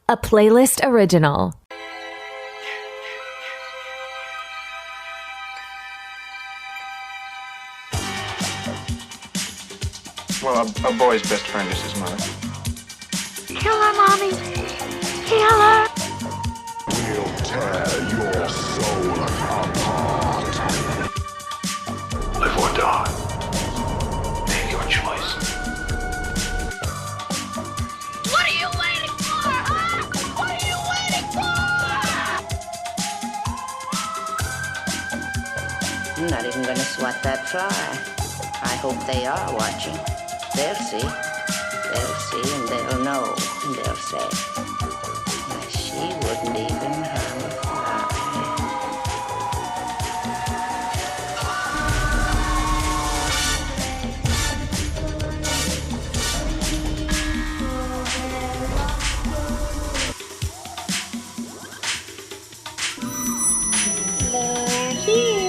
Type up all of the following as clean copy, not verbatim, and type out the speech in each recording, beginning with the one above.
a playlist original. Well, a boy's best friend is his mother. Kill her, Mommy. Kill her. We'll tear your soul apart. Live or die. Make your choice. What are you waiting for, huh? What are you waiting for? I'm not even gonna swat that fly. I hope they are watching. They'll see. They'll see and they'll know. And they'll say, why, she wouldn't even harm a fly. They're here.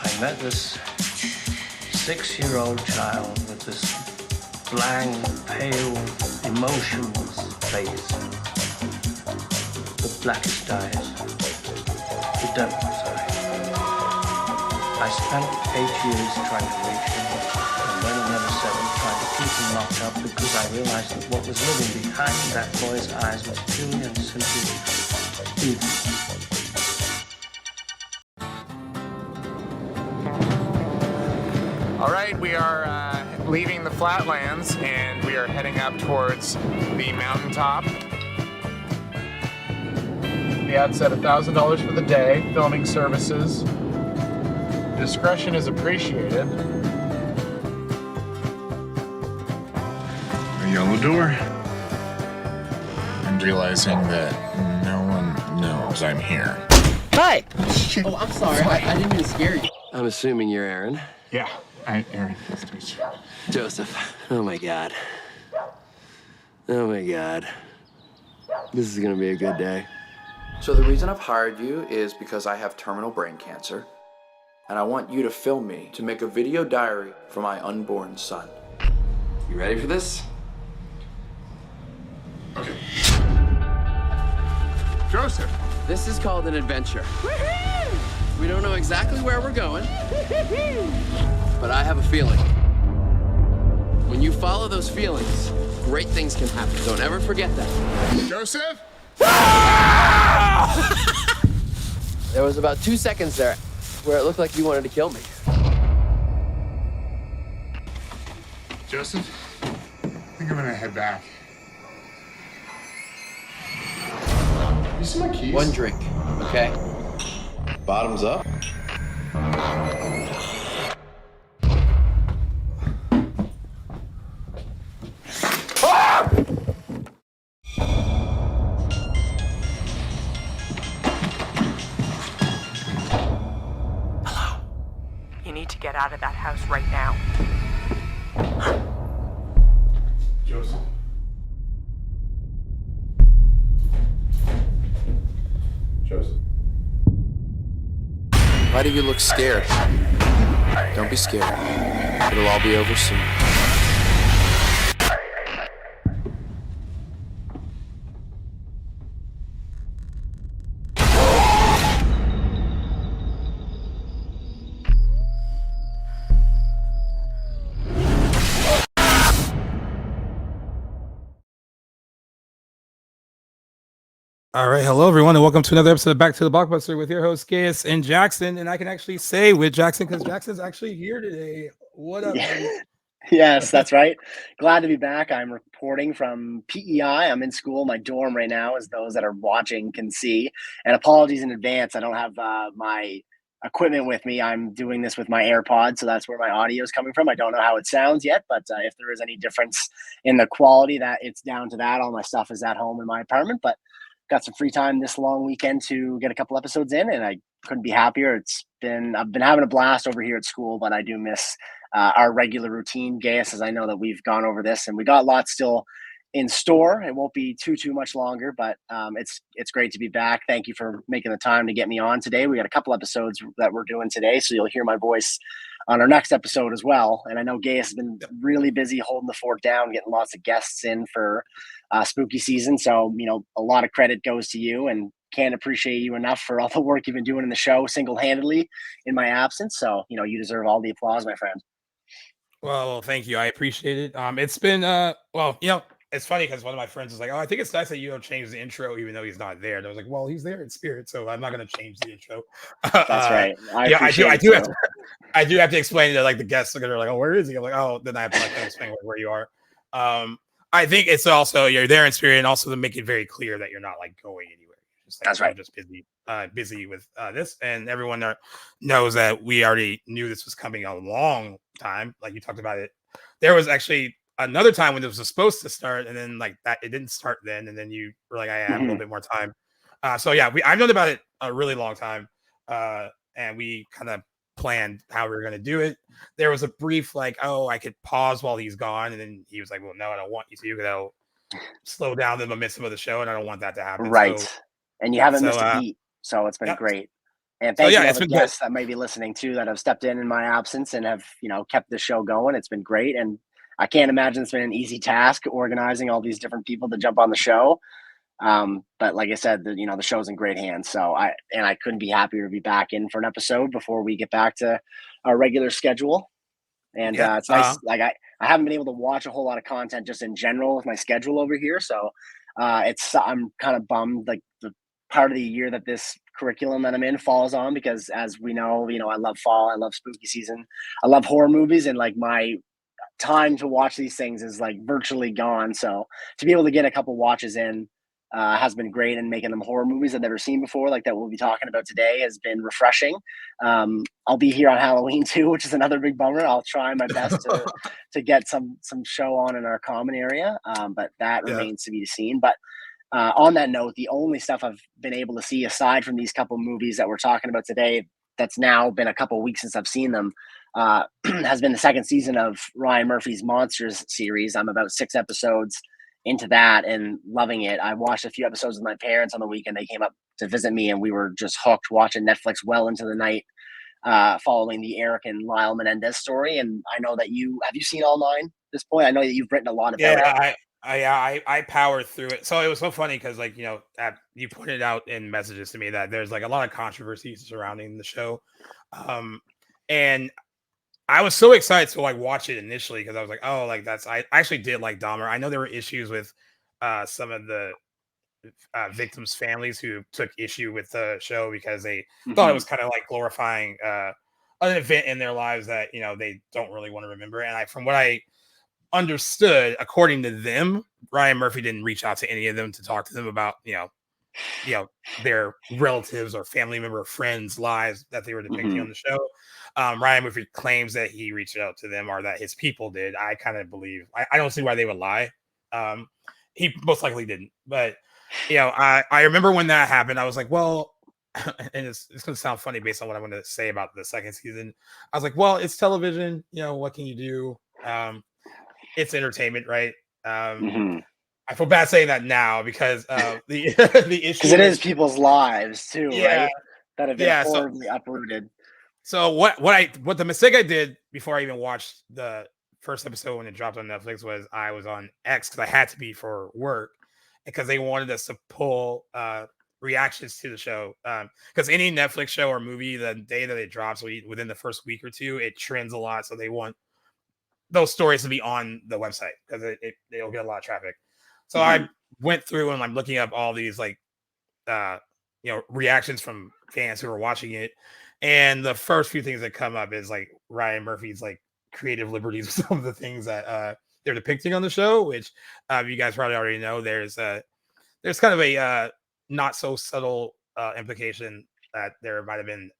I met this 6-year-old child with this blank, pale, emotionless face. The blackest eyes. The devil's eyes. I spent 8 years trying to reach him, and then another 7 trying to keep him locked up because I realized that what was living behind that boy's eyes was purely and simply evil. All right, we are leaving the flatlands and we are heading up towards the mountaintop. The ad said $1,000 for the day, filming services. Discretion is appreciated. A yellow door. I'm realizing that no one knows I'm here. Hi! Oh, I'm sorry. I didn't mean to scare you. I'm assuming you're Aaron. Yeah, Aaron, nice to meet you. Joseph. Oh my God. Oh my God. This is gonna be a good day. So the reason I've hired you is because I have terminal brain cancer, and I want you to film me to make a video diary for my unborn son. You ready for this? Okay. Joseph. This is called an adventure. We don't know exactly where we're going, but I have a feeling. When you follow those feelings, great things can happen. Don't ever forget that. Joseph? There was about 2 seconds there where it looked like you wanted to kill me. Joseph? I think I'm gonna head back. You see my keys? One drink, okay? Bottoms up. Hello. You need to get out of that house right now. Joseph. Joseph. Why do you look scared? Don't be scared. It'll all be over soon. All right, hello everyone, and welcome to another episode of Back to the Blockbuster with your host Gaius and Jackson. And I can actually say with Jackson because Jackson's actually here today. What up, man? Yes, that's right. Glad to be back. I'm reporting from PEI. I'm in school. My dorm right now, as those that are watching can see. And apologies in advance. I don't have my equipment with me. I'm doing this with my AirPods, so that's where my audio is coming from. I don't know how it sounds yet, but if there is any difference in the quality, that it's down to that. All my stuff is at home in my apartment, but got some free time this long weekend to get a couple episodes in, and I couldn't be happier. I've been having a blast over here at school, but I do miss our regular routine, Gaius, as I know that we've gone over this, and we got lots still in store. It won't be too much longer, but it's great to be back. Thank you for making the time to get me on today. We got a couple episodes that we're doing today, so you'll hear my voice on our next episode as well. And I know Gaius has been really busy holding the fort down, getting lots of guests in for spooky season. So, a lot of credit goes to you, and can't appreciate you enough for all the work you've been doing in the show single-handedly in my absence. So, you deserve all the applause, my friend. Well, thank you. I appreciate it. It's been it's funny because one of my friends was like, "Oh, I think it's nice that you don't change the intro, even though he's not there." And I was like, "Well, he's there in spirit, so I'm not going to change the intro." That's right. I do have to explain to like the guests are like, "Oh, where is he?" I'm like, "Oh," then I have to like, explain where you are. I think it's also you're there in spirit, and also to make it very clear that you're not like going anywhere. Just, like, That's right. I'm just busy with this, and everyone knows that we already knew this was coming a long time. Like you talked about it. There was actually another time when it was supposed to start, and then like that it didn't start then, and then you were like, I have a little bit more time. So yeah, I've known about it a really long time, and we kind of planned how we were going to do it. There was a brief like, oh, I could pause while he's gone, and then he was like, well, no, I don't want you to, because that'll slow down the momentum of the show, and I don't want that to happen. Right. So, and you haven't missed a beat, so it's been great. And thank you to all the guests that may be listening too that have stepped in my absence and have kept the show going. It's been great, and I can't imagine it's been an easy task organizing all these different people to jump on the show. But like I said, the show's in great hands. So I couldn't be happier to be back in for an episode before we get back to our regular schedule. And it's nice. Like I haven't been able to watch a whole lot of content just in general with my schedule over here. So I'm kind of bummed like the part of the year that this curriculum that I'm in falls on, because as we know, I love fall, I love spooky season, I love horror movies, and like my time to watch these things is like virtually gone. So to be able to get a couple watches in has been great, and making them horror movies I've never seen before, like that we'll be talking about today, has been refreshing. I'll be here on Halloween too, which is another big bummer. I'll try my best to get some show on in our common area, but that remains to be seen. But on that note, the only stuff I've been able to see aside from these couple movies that we're talking about today, that's now been a couple weeks since I've seen them, has been the second season of Ryan Murphy's Monsters series. I'm about 6 episodes into that and loving it. I watched a few episodes with my parents on the weekend. They came up to visit me, and we were just hooked, watching Netflix well into the night, following the Eric and Lyle Menendez story. And I know that have you seen all 9 at this point? I know that you've written a lot about it. I powered through it. So it was so funny because like, you pointed out in messages to me that there's like a lot of controversy surrounding the show. And I was so excited to like watch it initially because I was like, oh, like I actually did like Dahmer. I know there were issues with some of the victims' families who took issue with the show because they thought it was kind of like glorifying an event in their lives that they don't really want to remember. And from what I understood, according to them, Ryan Murphy didn't reach out to any of them to talk to them about their relatives or family member or friends' lives that they were depicting on the show. Ryan Murphy claims that he reached out to them, or that his people did. I kind of believe, I don't see why they would lie. He most likely didn't, but I remember when that happened, I was like, well, and it's going to sound funny based on what I'm going to say about the second season. I was like, well, it's television, what can you do? It's entertainment, right? I feel bad saying that now because the issue, because it is people's lives too, right? That have been horribly uprooted. So what the mistake I did before I even watched the first episode when it dropped on Netflix was I was on X because I had to be for work, because they wanted us to pull reactions to the show, because any Netflix show or movie, the day that it drops, within the first week or two, it trends a lot, so they want those stories to be on the website because it'll get a lot of traffic. So I went through and I'm looking up all these like reactions from fans who are watching it, and the first few things that come up is like Ryan Murphy's like creative liberties with some of the things that they're depicting on the show, which you guys probably already know. There's kind of a not so subtle implication that there might have been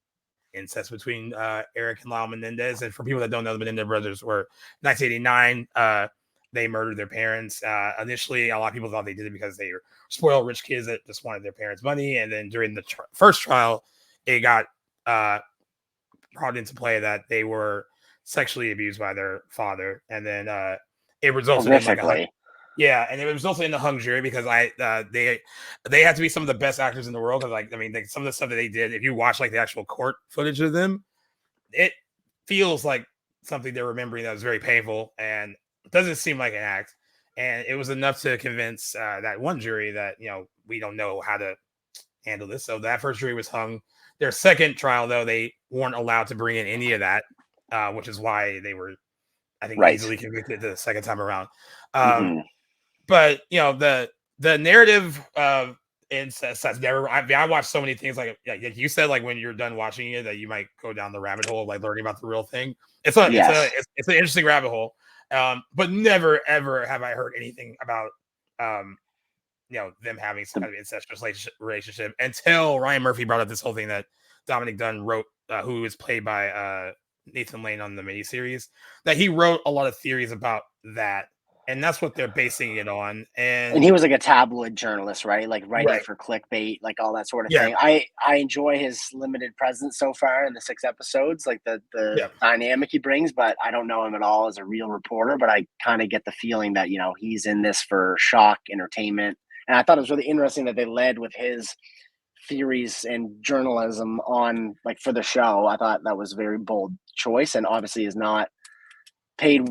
incest between Eric and Lyle Menendez. And for people that don't know, the Menendez brothers were 1989. They murdered their parents. Initially, a lot of people thought they did it because they were spoiled rich kids that just wanted their parents' money. And then during the first trial, it got brought into play that they were sexually abused by their father. And then it resulted in like Yeah, and it was also in the hung jury because they had to be some of the best actors in the world. Because some of the stuff that they did, if you watch like the actual court footage of them, it feels like something they're remembering that was very painful, and it doesn't seem like an act. And it was enough to convince that one jury that we don't know how to handle this. So that first jury was hung. Their second trial, though, they weren't allowed to bring in any of that, which is why they were, I think, easily convicted the second time around. But the narrative of incest has never. I watched so many things like you said, like when you're done watching it, that you might go down the rabbit hole of like learning about the real thing. It's an interesting rabbit hole. But never ever have I heard anything about them having some kind of incestuous relationship until Ryan Murphy brought up this whole thing that Dominic Dunn wrote, who is played by Nathan Lane on the miniseries, that he wrote a lot of theories about that. And that's what they're basing it on. And he was like a tabloid journalist, right? Like writing for clickbait, like all that sort of thing. I enjoy his limited presence so far in the 6 episodes, like the dynamic he brings, but I don't know him at all as a real reporter, but I kind of get the feeling that, he's in this for shock entertainment. And I thought it was really interesting that they led with his theories and journalism on like for the show. I thought that was a very bold choice, and obviously is not paid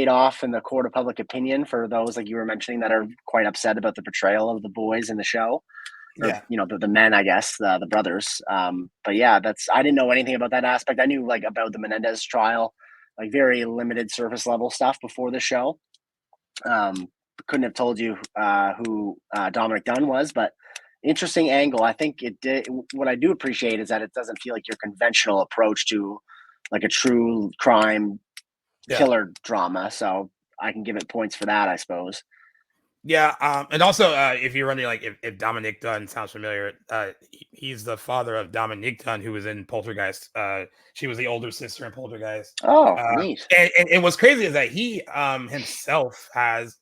off in the court of public opinion for those like you were mentioning that are quite upset about the portrayal of the boys in the show. Or, the men, I guess, the brothers. But yeah, I didn't know anything about that aspect. I knew like about the Menendez trial, like very limited surface level stuff before the show. Couldn't have told you who Dominic Dunn was, but interesting angle. I think it did. What I do appreciate is that it doesn't feel like your conventional approach to like a true crime killer drama, so I can give it points for that, I suppose. And also if you're wondering like if Dominic Dunn sounds familiar, he's the father of Dominique Dunn, who was in Poltergeist. She was the older sister in Poltergeist. Neat. And what's crazy is that he himself has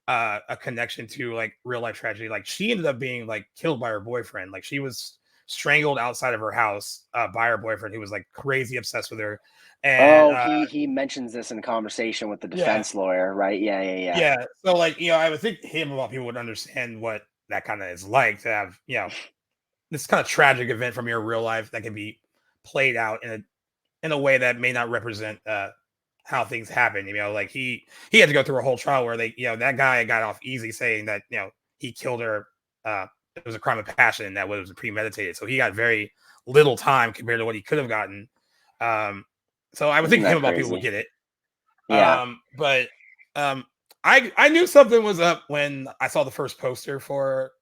a connection to like real life tragedy. Like she ended up being like killed by her boyfriend. Like she was strangled outside of her house by her boyfriend, who was like crazy obsessed with her. And he mentions this in conversation with the defense lawyer, right? Yeah. So like I would think him of all people would understand what that kind of is like to have this kind of tragic event from your real life that can be played out in a way that may not represent how things happen. Like he had to go through a whole trial where that guy got off easy saying that he killed her. It was a crime of passion and that was premeditated. So he got very little time compared to what he could have gotten. So I would think him about people would get it. But I knew something was up when I saw the first poster for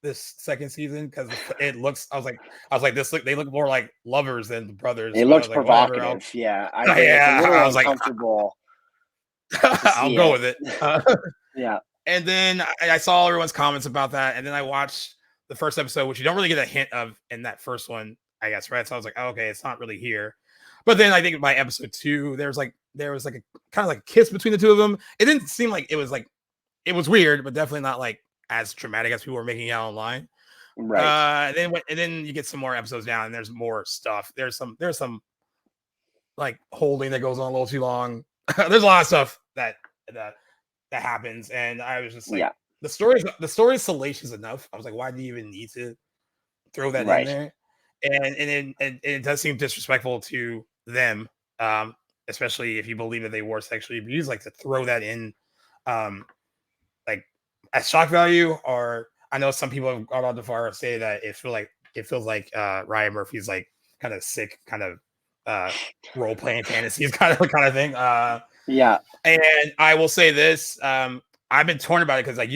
this second season because it looks. I was like, they look more like lovers than brothers. It looks provocative. It's I was like, uncomfortable. I'll go with it. Yeah. And then I saw everyone's comments about that, and then I watched the first episode, which you don't really get a hint of in that first one, I guess, right? So I was like, oh, okay, it's not really here. But then I think by episode 2, there was like a kind of like a kiss between the two of them. It didn't seem like it was weird, but definitely not like as dramatic as people were making it out online. Right. And then you get some more episodes down, and there's more stuff. There's some like holding that goes on a little too long. There's a lot of stuff that happens, and I was just like, the story's salacious enough. I was like, why do you even need to throw that in there? And it does seem disrespectful to them, especially if you believe that they were sexually abused. Like to throw that in, like as shock value. Or I know some people have gone on to far say that it feels like Ryan Murphy's like kind of sick, kind of role playing fantasies kind of thing. And I will say this: I've been torn about it because like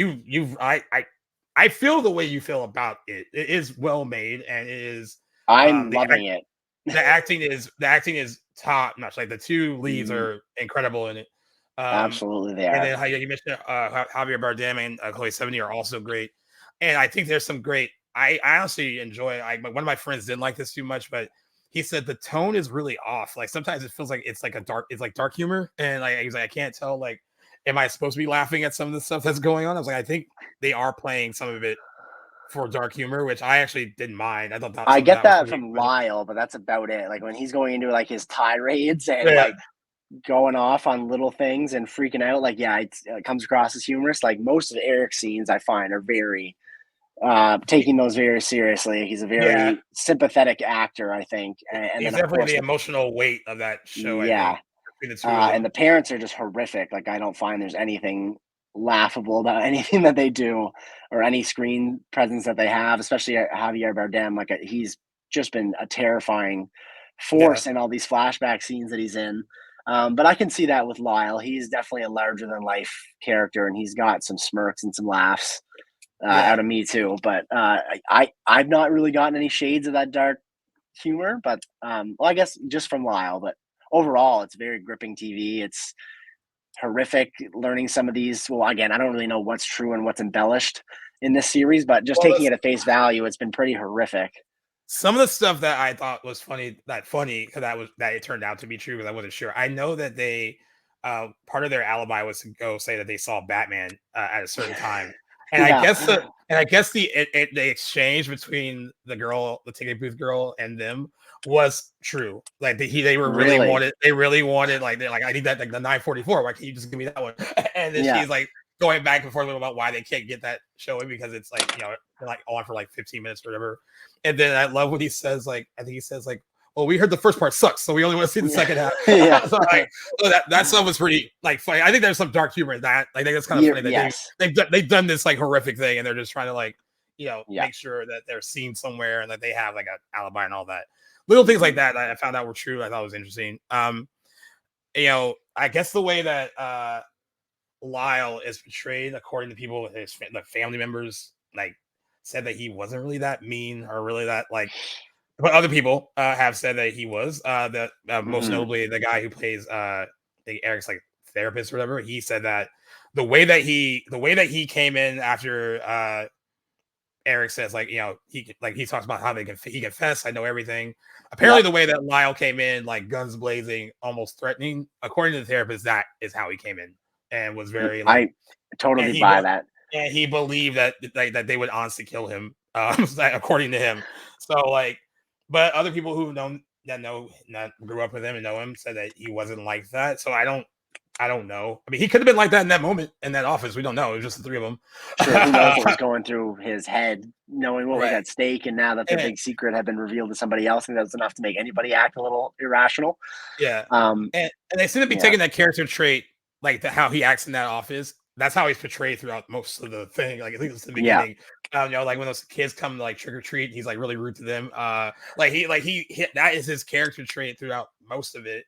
I feel the way you feel about it. It is well made, and it is. I'm loving it. The acting is top notch. Like the two leads are incredible in it. Absolutely, they are. And then you mentioned Javier Bardem and Chloe Sevigny are also great. And I think there's some great. I honestly enjoy. One of my friends didn't like this too much, but he said the tone is really off. Like sometimes it feels like it's like dark humor, and he's like I can't tell. Like, am I supposed to be laughing at some of the stuff that's going on? I was like, I think they are playing some of it for dark humor, which I actually didn't mind. I thought I get that from Lyle, but that's about it. Like when he's going into like his tirades and like going off on little things and freaking out. Like, yeah, it comes across as humorous. Like most of Eric's scenes I find are very taking those very seriously. He's a Yeah, very sympathetic actor, I think. And he's then of definitely course the emotional weight of that show. I yeah. think between the two of And them. the parents are just horrific. Like I don't find there's anything laughable about anything that they do or any screen presence that they have, especially Javier Bardem. Like he's just been a terrifying Yeah, force in all these flashback scenes that he's in. But I can see that with Lyle. He's definitely a larger than life character, and he's got some smirks and some laughs yeah. out of me too. But I've not really gotten any shades of that dark humor, but well, I guess just from Lyle. But overall, it's very gripping TV. It's horrific learning some of these. Well, again, I don't really know what's true and what's embellished in this series, but just Well, taking it at face value, it's been pretty horrific. some of the stuff that I thought was funny, because that it turned out to be true because I wasn't sure. I know that they part of their alibi was to go say that they saw Batman at a certain time, and Yeah. I guess the exchange between the ticket booth girl, and them was true. Like they were Really? really wanted like they're like, I need that, like the 944. Why can't you just give me that one? And then Yeah. she's like going back and forth about why they can't get that showing because it's like, they're like on for like 15 minutes or whatever. And then I love what he says, like, I think he says like, well, we heard the first part sucks, so we only want to see the second half. Yeah. So that stuff was pretty like funny. I think there's some dark humor in that. I think it's kind of funny that Yes. they've done this like horrific thing, and they're just trying to like, Yeah. make sure that they're seen somewhere and that they have like an alibi and all that. Little things like that I found out were true. I thought was interesting. I guess the way that Lyle is portrayed, according to people, his the family members, like said that he wasn't really that mean or really that like. But other people have said that he was. Most notably the guy who plays Eric's like therapist or whatever. He said that the way that he came in after Eric says like, he talks about how he confessed. I know everything. Apparently, the way that Lyle came in, like guns blazing, almost threatening, according to the therapist, that is how he came in and was very like. I totally buy that. And he believed that they would honestly kill him, according to him. So like, but other people who grew up with him and know him said that he wasn't like that. So I don't know. I mean, he could have been like that in that moment in that office. We don't know. It was just the three of them. Sure, who knows what was going through his head, knowing what was at stake, and now that the big secret had been revealed to somebody else, and that's enough to make anybody act a little irrational. Yeah. And they seem to be taking that character trait, like how he acts in that office. That's how he's portrayed throughout most of the thing. Like at least the beginning, like when those kids come to like trick or treat, he's like really rude to them. He that is his character trait throughout most of it.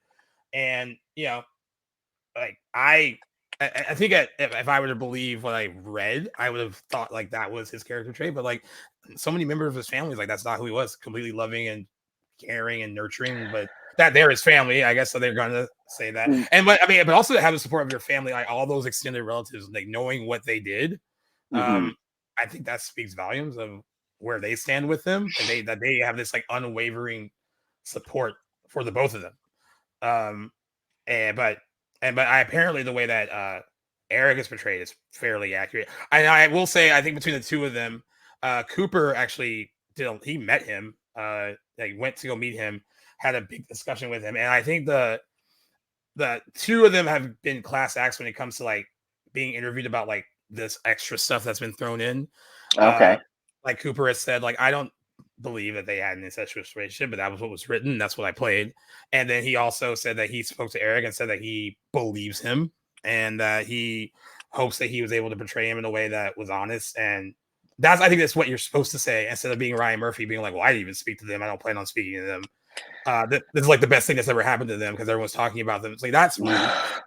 And like I think if I were to believe what I read, I would have thought like that was his character trait. But like so many members of his family, like that's not who he was. Completely loving and caring and nurturing, but that they're his family, I guess. So they're going to say that. But also to have the support of your family, like all those extended relatives, like knowing what they did. I think that speaks volumes of where they stand with them, and that they have this like unwavering support for the both of them. But apparently the way that Eric is portrayed is fairly accurate. I will say, I think between the two of them, Cooper actually he met him. Like went to go meet him, had a big discussion with him, and I think the two of them have been class acts when it comes to like being interviewed about like this extra stuff that's been thrown in. Okay. Like Cooper has said, like, I don't believe that they had an incestuous relationship, but that was what was written. That's what I played. And then he also said that he spoke to Eric and said that he believes him and that he hopes that he was able to portray him in a way that was honest. And I think that's what you're supposed to say instead of being Ryan Murphy being like, well, I didn't even speak to them. I don't plan on speaking to them. This is like the best thing that's ever happened to them because everyone's talking about them. It's like, that's rude.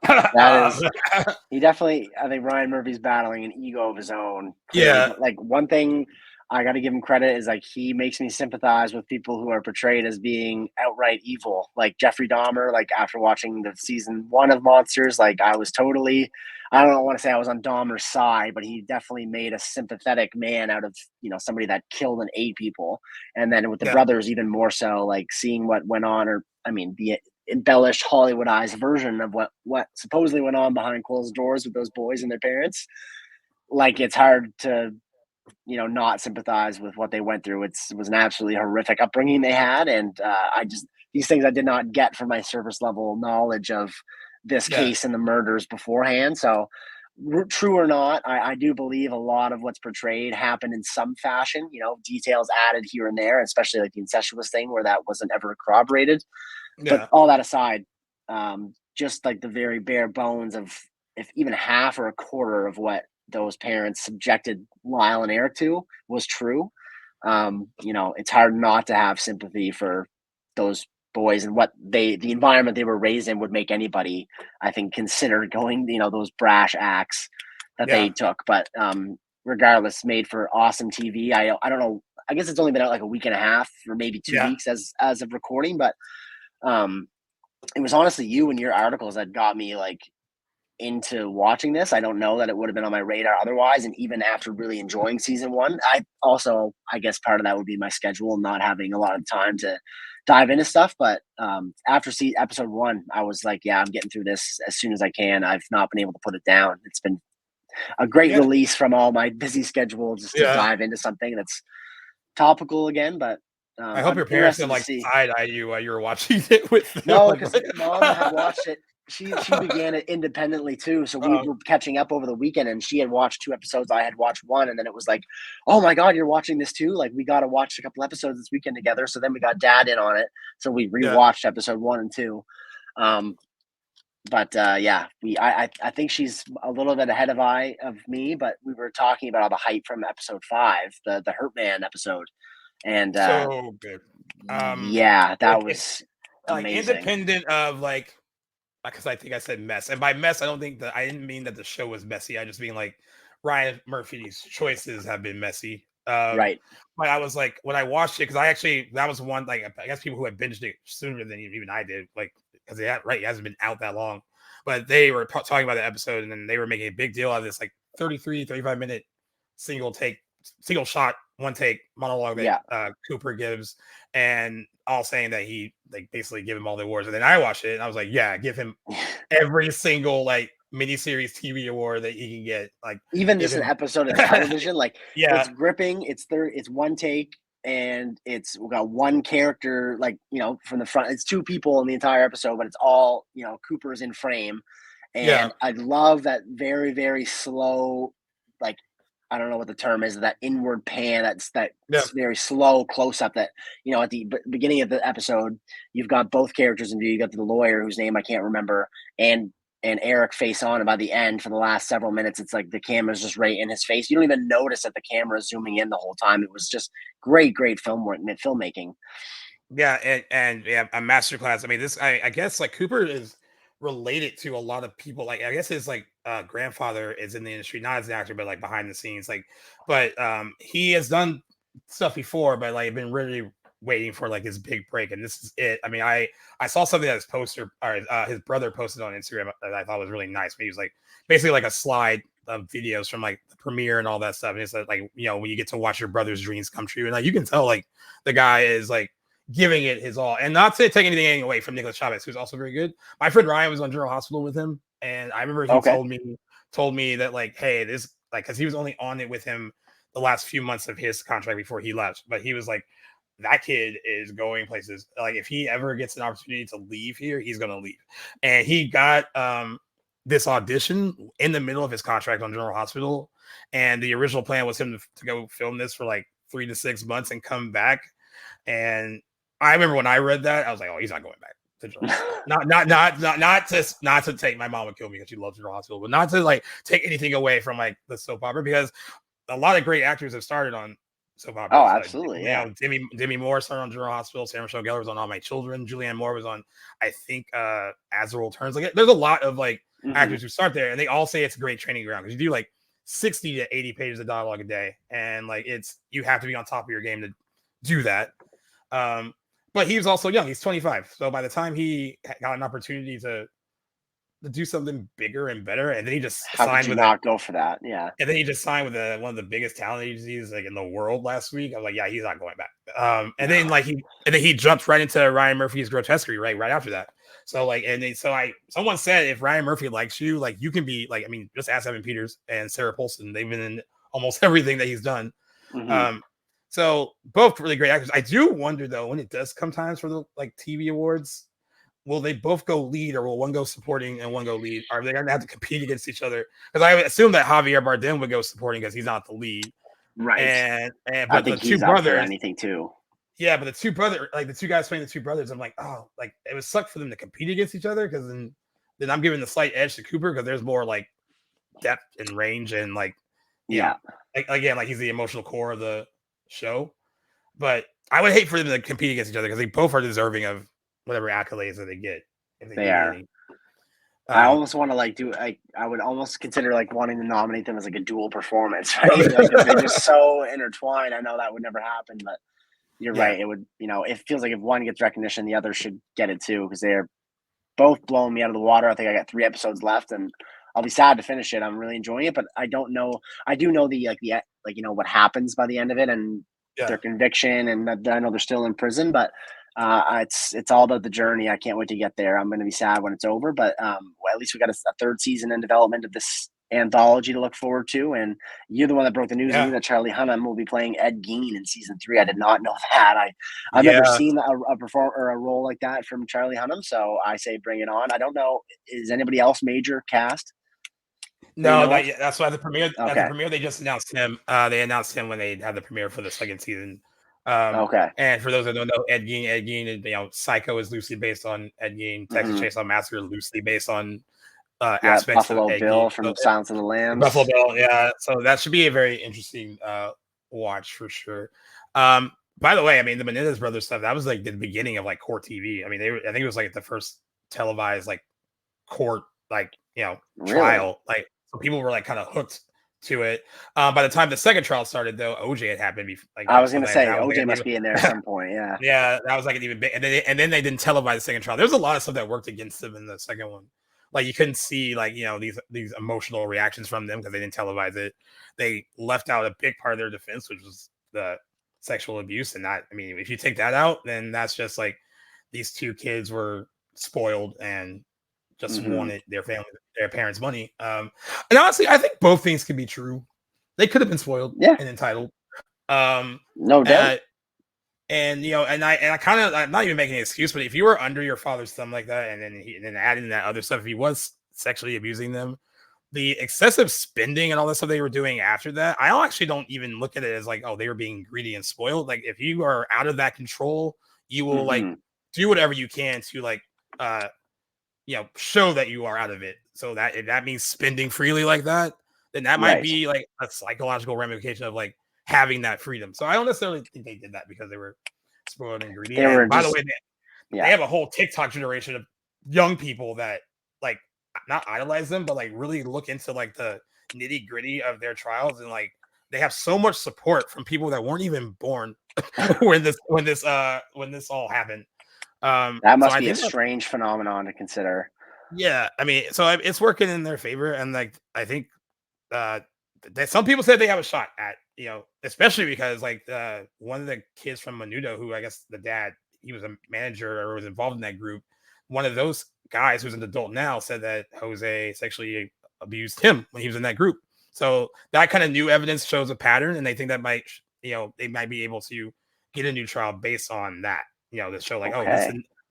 That is, he definitely, I think Ryan Murphy's battling an ego of his own. Yeah. Like one thing I got to give him credit is like he makes me sympathize with people who are portrayed as being outright evil, like Jeffrey Dahmer. Like after watching the season 1 of Monsters, like I was totally, I don't want to say I was on Dahmer's side, but he definitely made a sympathetic man out of, somebody that killed and ate people. And then with the brothers, even more so, like seeing what went on, or I mean, the embellished Hollywoodized version of what supposedly went on behind closed doors with those boys and their parents. Like it's hard to not sympathize with what they went through. It was an absolutely horrific upbringing they had, and I just these things I did not get from my surface level knowledge of this case and the murders beforehand. So true or not, I do believe a lot of what's portrayed happened in some fashion, details added here and there, especially like the incestuous thing where that wasn't ever corroborated. But all that aside, just like the very bare bones of if even half or a quarter of what those parents subjected Lyle and Eric to was true, it's hard not to have sympathy for those boys and what the environment they were raised in would make anybody, I think, consider going, those brash acts that they took. But regardless, made for awesome TV. I don't know. I guess it's only been out like a week and a half or maybe 2 weeks as of recording, but it was honestly you and your articles that got me like into watching this. I don't know that it would have been on my radar otherwise. And even after really enjoying season 1, I guess part of that would be my schedule, not having a lot of time to dive into stuff. But after episode 1, I was like, yeah, I'm getting through this as soon as I can. I've not been able to put it down. It's been a great release from all my busy schedule just to dive into something that's topical again. But I hope your parents didn't like side eye you while you were watching it with them. No, because Mom had watched it. She began it independently too. So we were catching up over the weekend, and she had watched 2 episodes. I had watched 1, and then it was like, oh my God, you're watching this too? Like, we got to watch a couple episodes this weekend together. So then we got Dad in on it. So we rewatched episode 1 and 2. I think she's a little bit ahead of me, but we were talking about all the hype from episode 5, the Hurt Man episode. And so good. That was amazing. Independent of like, because I think I said mess, and by mess I didn't mean that the show was messy. I just mean like Ryan Murphy's choices have been messy. Right. But I was like, when I watched it, because that was one, like, I guess people who had binged it sooner than even I did, like, because it hasn't been out that long. But they were talking about the episode, and then they were making a big deal out of this like 35 minute single shot, one take monologue that Cooper gives, and all saying that he like basically give him all the awards. And then I watched it, and I was like, yeah, give him every single like miniseries TV award that he can get. Like, even just an episode of television, like it's gripping. It's one take, and we got one character, like, from the front. It's 2 people in the entire episode, but it's all, Cooper's in frame. And I love that very, very slow, like, I don't know what the term is, that inward pan, that's very slow close up that, at the beginning of the episode, you've got both characters in view. You got the lawyer whose name I can't remember, and Eric face on, and by the end, for the last several minutes, it's like the camera's just right in his face. You don't even notice that the camera is zooming in the whole time. It was just great filmmaking. Yeah, and a masterclass. I mean, I guess like Cooper is related to a lot of people. Like, I guess his like grandfather is in the industry, not as an actor, but like behind the scenes. Like, but he has done stuff before, but like been really waiting for like his big break, and this is it. I mean, I saw something that his poster or his brother posted on Instagram that I thought was really nice. But he was like basically like a slide of videos from like the premiere and all that stuff. And it's like when you get to watch your brother's dreams come true, and like you can tell like the guy is like giving it his all. And not to take anything away from Nicholas Chavez, who's also very good. My friend Ryan was on General Hospital with him, and I remember he told me that like, hey, this like, because he was only on it with him the last few months of his contract before he left, but he was like, that kid is going places. Like, if he ever gets an opportunity to leave here, he's gonna leave. And he got this audition in the middle of his contract on General Hospital, and the original plan was him to go film this for like 3 to 6 months and come back. And I remember when I read that, I was like, oh, he's not going back to General Hospital. not to take, my mom would kill me because she loves General Hospital, but not to like take anything away from like the soap opera, because a lot of great actors have started on soap opera. Oh, absolutely. Demi Moore started on General Hospital. Sarah Michelle Gellar was on All My Children. Julianne Moore was on, I think, As the World Turns. Like, there's a lot of like actors who start there, and they all say it's a great training ground because you do like 60 to 80 pages of dialogue a day, and like you have to be on top of your game to do that. But he was also young. He's 25. So by the time he got an opportunity to do something bigger and better, and then he just signed with go for that. Yeah. And then he just signed with one of the biggest talent agencies like in the world last week. I was like, yeah, he's not going back. Then he jumped right into Ryan Murphy's grotesquerie right after that. So like, someone said, if Ryan Murphy likes you, like, you can be like, I mean, just ask Evan Peters and Sarah Paulson. They've been in almost everything that he's done. So both really great actors. I do wonder though, when it does come times for the like TV awards, will they both go lead, or will one go supporting and one go lead? Are they going to have to compete against each other? Because I would assume that Javier Bardem would go supporting because he's not the lead, Right. And I but the think two he's up for brothers, anything too. yeah, but the two guys playing the two brothers, I'm like, oh, like it would suck for them to compete against each other because then I'm giving the slight edge to Cooper because there's more like depth and range and like you know, like again, like he's the emotional core of the show. But I would hate for them to compete against each other because they both are deserving of whatever accolades that they get. If they are. Any. I almost want to like do I would almost consider like wanting to nominate them as like a dual performance, right? Like they're just so intertwined. I know that would never happen, but you're right. It would, it feels like if one gets recognition, the other should get it too because they're both blowing me out of the water. I think I got 3 episodes left, and I'll be sad to finish it. I'm really enjoying it, but I don't know. I do know what happens by the end of it and their conviction, and I know they're still in prison, but it's all about the journey. I can't wait to get there. I'm going to be sad when it's over, but at least we got a 3rd season in development of this anthology to look forward to. And you're the one that broke the news to me that Charlie Hunnam will be playing Ed Gein in season 3. I did not know that. I've never seen a perform or a role like that from Charlie Hunnam, so I say bring it on. I don't know, is anybody else major cast? No, that's why the premiere. At the premiere, they just announced him. They announced him when they had the premiere for the 2nd season. And for those that don't know, Ed Gein, Psycho is loosely based on Ed Gein. Texas Chainsaw Massacre loosely based on aspects Buffalo of Ed Bill Gein. from Silence of the Lambs. Buffalo Bill, yeah. So that should be a very interesting watch for sure. By the way, I mean the Menendez brothers stuff. That was like the beginning of like court TV. I mean, I think it was like the first televised like court trial. Like so people were like kind of hooked to it. By the time the 2nd trial started, though, OJ had happened. I was gonna say OJ must be in there at some point. Yeah, yeah, that was like an even big. And then they didn't televise the 2nd trial. There's a lot of stuff that worked against them in the 2nd one. Like you couldn't see these emotional reactions from them because they didn't televise it. They left out a big part of their defense, which was the sexual abuse. And if you take that out, then that's just like these 2 kids were spoiled and just wanted their parents' money. And honestly, I think both things can be true. They could have been spoiled and entitled. No doubt. And I kind of, I'm not even making an excuse, but if you were under your father's thumb like that, and then adding that other stuff, if he was sexually abusing them, the excessive spending and all the stuff they were doing after that, I actually don't even look at it as like, oh, they were being greedy and spoiled. Like if you are out of that control, you will like do whatever you can to like show that you are out of it. So that if that means spending freely like that, then that might be like a psychological ramification of like having that freedom. So I don't necessarily think they did that because they were spoiled and greedy. And by the way, they have a whole TikTok generation of young people that like not idolize them, but like really look into like the nitty gritty of their trials, and like they have so much support from people that weren't even born when this all happened. That must be a strange phenomenon to consider. Yeah, I mean, so it's working in their favor, and like I think that some people said they have a shot at, especially because like one of the kids from Menudo, who I guess the dad, he was a manager or was involved in that group. One of those guys who's an adult now said that Jose sexually abused him when he was in that group. So that kind of new evidence shows a pattern, and they think that might, they might be able to get a new trial based on that. To show like, oh,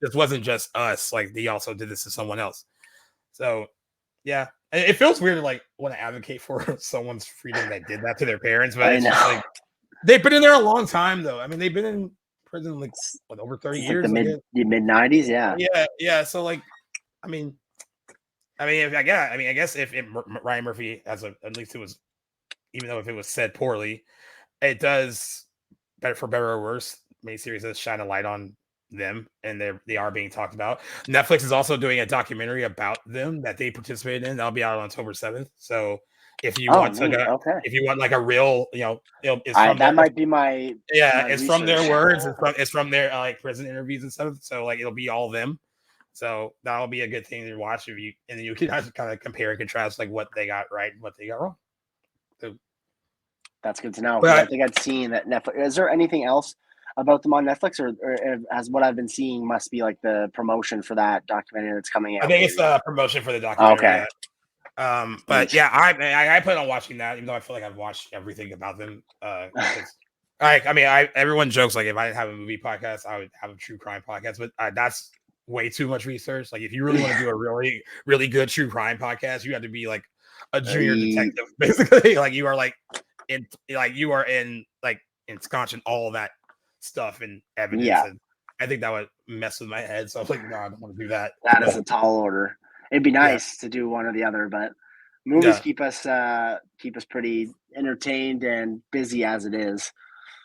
this wasn't just us. Like they also did this to someone else. So yeah, it feels weird to like want to advocate for someone's freedom that did that to their parents, but it's just like they've been in there a long time though. I mean, they've been in prison like over 30 years. Like the mid 90s, yeah. Yeah. So like, I guess if Ryan Murphy at least it was, even though if it was said poorly, it does for better or worse. Miniseries does shine a light on them, and they are being talked about. Netflix is also doing a documentary about them that they participated in. That'll be out on October 7th. So if you want if you want like a real, it's from that might be my it's from their words. It's from their like prison interviews and stuff. So like it'll be all them. So that'll be a good thing to watch and then you can kind of compare and contrast like what they got right and what they got wrong. So that's good to know. But I think I'd seen that Netflix. Is there anything else about them on Netflix, or as what I've been seeing must be like the promotion for that documentary that's coming out? I think it's the promotion for the documentary. Okay. But yeah, I plan on watching that, even though I feel like I've watched everything about them. I mean, everyone jokes like if I didn't have a movie podcast, I would have a true crime podcast, but that's way too much research. Like, if you really want to do a really, really good true crime podcast, you have to be like a junior detective, basically. Like you are ensconced in all that stuff and evidence. Yeah. And I think that would mess with my head. So I was like, no, I don't want to do that. That is a tall order. It'd be nice to do one or the other, but movies keep us pretty entertained and busy as it is.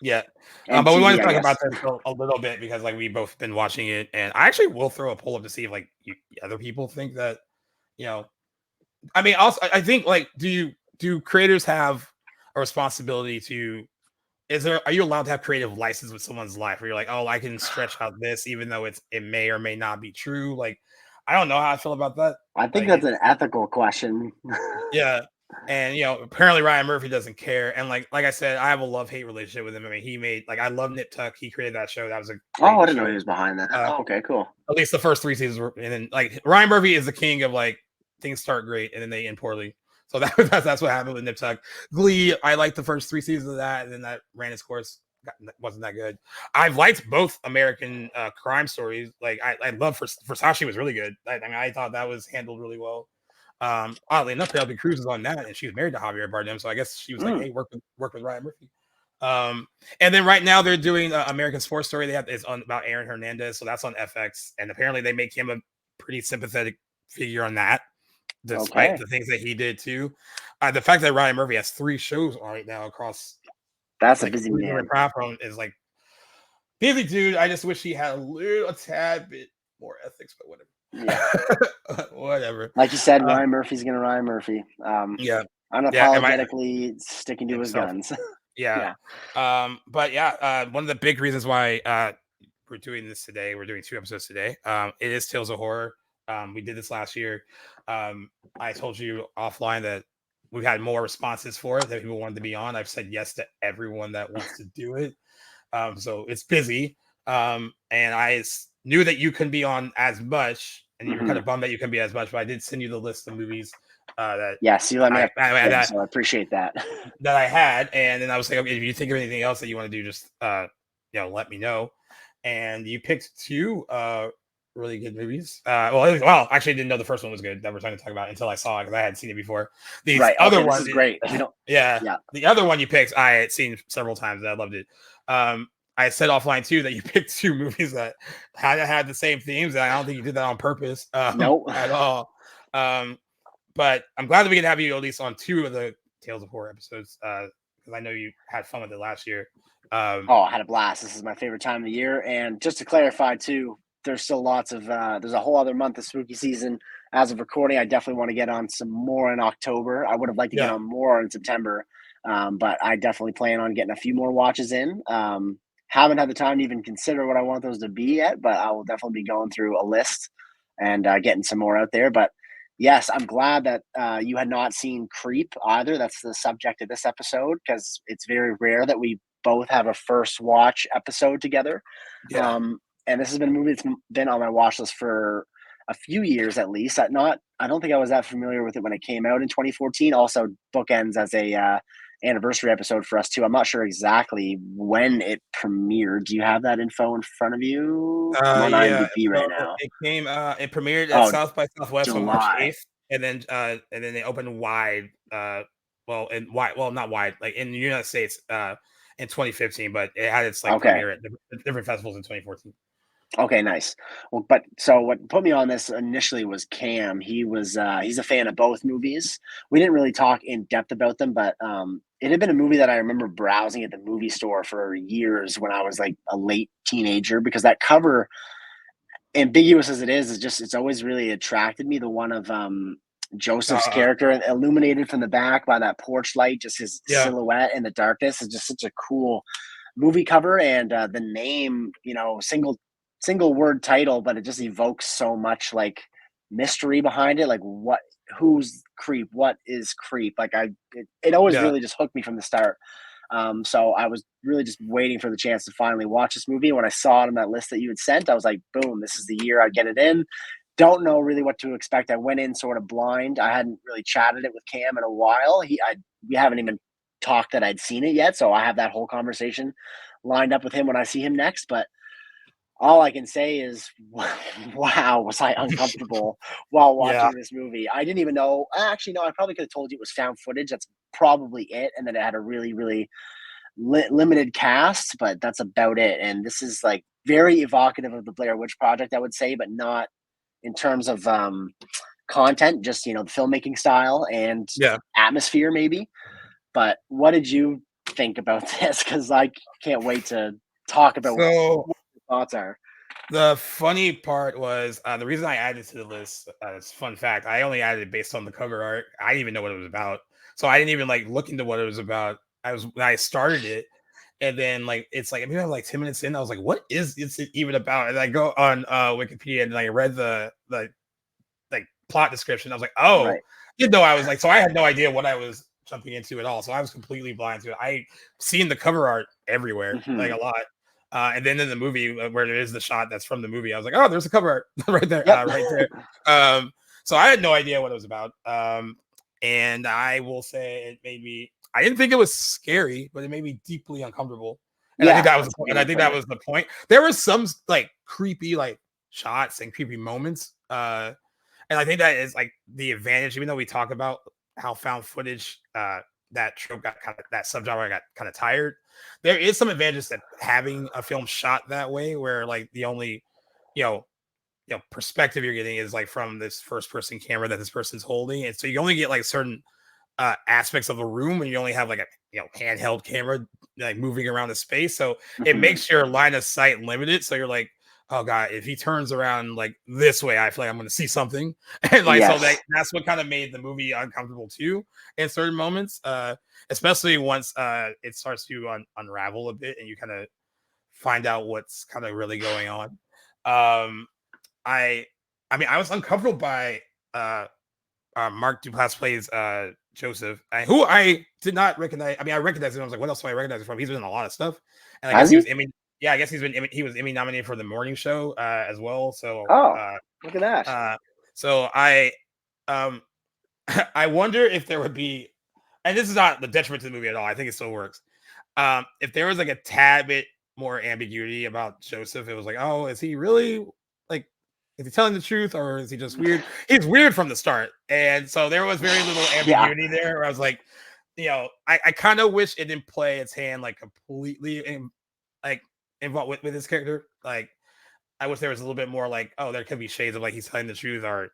Yeah. And but we want TV, to I talk about guess. this a little bit because like we've both been watching it, and I actually will throw a poll up to see if like other people think that, I mean, also I think like do creators have a responsibility to are you allowed to have creative license with someone's life where you're like, oh, I can stretch out this even though it may or may not be true? Like, I don't know how I feel about that. I think like, that's an ethical question. Yeah. And apparently Ryan Murphy doesn't care. And like I said, I have a love-hate relationship with him. I mean, he made I love Nip Tuck. He created that show. That was a I didn't know he was behind that. Okay, cool. At least the first 3 seasons were, and then like Ryan Murphy is the king of like things start great and then they end poorly. So that's what happened with Nip Tuck. Glee, I liked the first 3 seasons of that, and then that ran its course. Wasn't that good. I've liked both American crime stories. Like I love Versace was really good. I mean, I thought that was handled really well. Oddly enough, Penelope Cruz was on that, and she was married to Javier Bardem, so I guess she was like, "Hey, work with Ryan Murphy." And then right now they're doing American Sports Story. It's on about Aaron Hernandez, so that's on FX, and apparently they make him a pretty sympathetic figure on that, despite the things that he did too. The fact that Ryan Murphy has 3 shows on right now across that's a busy man. Platform is like busy, dude. I just wish he had a tad bit more ethics, but whatever. Yeah. Whatever. Like you said, Ryan Murphy's gonna Ryan Murphy. Unapologetically sticking to his guns. Yeah. But one of the big reasons why we're doing this today, we're doing 2 episodes today. It is Tales of Horror. We did this last year. I told you offline that we've had more responses for it that people wanted to be on. I've said yes to everyone that wants to do it. So it's busy. And I knew that you couldn't be on as much, and you were kind of bummed that you couldn't be as much, but I did send you the list of movies that you let me so I appreciate that. That I had. And then I was like, okay, if you think of anything else that you want to do, just let me know. And you picked 2 really good movies. Well, actually, I didn't know the first one was good that we're trying to talk about until I saw it because I hadn't seen it before. These other ones, this is great. The other one you picked, I had seen several times. And I loved it. I said offline too that you picked 2 movies that had the same themes, and I don't think you did that on purpose. Nope, at all. But I'm glad that we can have you at least on 2 of the Tales of Horror episodes because I know you had fun with it last year. I had a blast. This is my favorite time of the year, and just to clarify too, there's still lots of there's a whole other month of spooky season as of recording. I definitely want to get on some more in October. I would have liked to get on more in September, but I definitely plan on getting a few more watches in. Haven't had the time to even consider what I want those to be yet, but I will definitely be going through a list and getting some more out there. But yes, I'm glad that you had not seen Creep either. That's the subject of this episode because it's very rare that we both have a first watch episode together. And this has been a movie that's been on my watch list for a few years at least. I don't think I was that familiar with it when it came out in 2014. Also bookends as a anniversary episode for us too. I'm not sure exactly when it premiered. Do you have that info in front of you? I'm on IMDb right now. It premiered at South by Southwest on March 8th, and then they opened wide. Not wide, like in the United States in 2015, but it had its premiere at different festivals in 2014. Okay, nice. Well, but so what put me on this initially was Cam. He's a fan of both movies. We didn't really talk in depth about them, but it had been a movie that I remember browsing at the movie store for years when I was like a late teenager because that cover, ambiguous as it is it's always really attracted me. The one of Joseph's character illuminated from the back by that porch light, just his silhouette in the darkness is just such a cool movie cover. And the name, single word title, but it just evokes so much like mystery behind it. Like who's Creep? What is Creep? Like it always really just hooked me from the start. So I was really just waiting for the chance to finally watch this movie. When I saw it on that list that you had sent, I was like, boom, this is the year I'd get it in. Don't know really what to expect. I went in sort of blind. I hadn't really chatted it with Cam in a while. We haven't even talked that I'd seen it yet. So I have that whole conversation lined up with him when I see him next. But all I can say is, wow, was I uncomfortable while Yeah. watching this movie. I didn't even know. Actually, no, I probably could have told you it was found footage. That's probably it. And then it had a really, really limited cast, but that's about it. And this is like very evocative of the Blair Witch Project, I would say, but not in terms of content, just, the filmmaking style and Yeah. atmosphere, maybe. But what did you think about this? Because I can't wait to talk about what So your thoughts are. the funny part was the reason I added it to the list. It's a fun fact. I only added it based on the cover art. I didn't even know what it was about, so I didn't even like look into what it was about. When I started it, and then like it's like maybe I'm like 10 minutes in. I was like, "What is it even about?" And I go on Wikipedia and I read the like plot description. I was like, "Oh," Right. even though I was like, so I had no idea what I was jumping into at all. So I was completely blind to it. I seen the cover art everywhere, like a lot. And then in the movie where there is the shot that's from the movie, I was like, "Oh, there's a cover art right there, Yep. right there." So I had no idea what it was about. And I will say it made me. I didn't think it was scary, but it made me deeply uncomfortable. And I think that was, that was the point. There were some like creepy like shots and creepy moments. And I think that is like the advantage, even though we talk about how found footage, that trope got that subgenre got kind of tired. There is some advantages that having a film shot that way, where like the only, perspective you're getting is like from this first person camera that this person's holding. And so you only get like certain aspects of a room, and you only have like a handheld camera like moving around the space. So it makes your line of sight limited. So you're like, oh god, if he turns around like this way, I feel like I'm going to see something. And like so that's what kind of made the movie uncomfortable too in certain moments, especially once it starts to unravel a bit and you kind of find out what's kind of really going on. I mean I was uncomfortable by Mark Duplass plays Joseph, who I did not recognize. I mean, I recognized him. I was like, what else do I recognize him from? He's been in a lot of stuff. And I guess he was Emmy. Yeah, I guess he was Emmy nominated for the morning show as well. So look at that. So I I wonder if there would be, and this is not the detriment to the movie at all. I think it still works. If there was like a tad bit more ambiguity about Joseph, it was like, oh, is he really like, is he telling the truth or is he just weird? He's weird from the start. And so there was very little ambiguity there where I was like, I kind of wish it didn't play its hand like completely involved with his character. Like, I wish there was a little bit more like, oh, there could be shades of like he's telling the truth or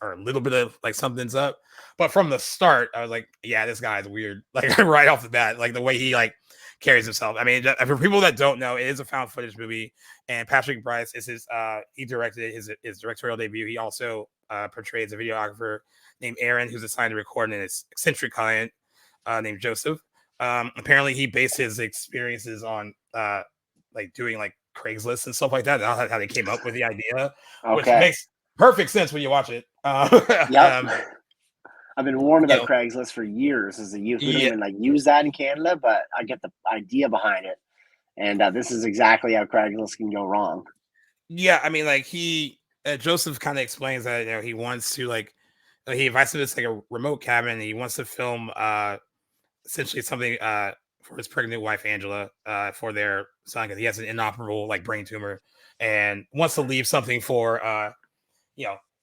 a little bit of like something's up. But from the start, I was like, yeah, this guy's weird. Like right off the bat, like the way he like carries himself. I mean, for people that don't know, it is a found footage movie, and Patrick Brice is his. He directed his directorial debut. He also portrays a videographer named Aaron, who's assigned to record an eccentric client named Joseph. Apparently, he based his experiences on like doing like Craigslist and stuff like that. That's how they came up with the idea, which makes perfect sense when you watch it. I've been warned about Craigslist for years as a youth. We don't even like use that in Canada, but I get the idea behind it. And this is exactly how Craigslist can go wrong. Yeah, I mean, like Joseph kind of explains that he wants to he invites him to like a remote cabin, and he wants to film essentially something for his pregnant wife Angela for their son, because he has an inoperable like brain tumor and wants to leave something for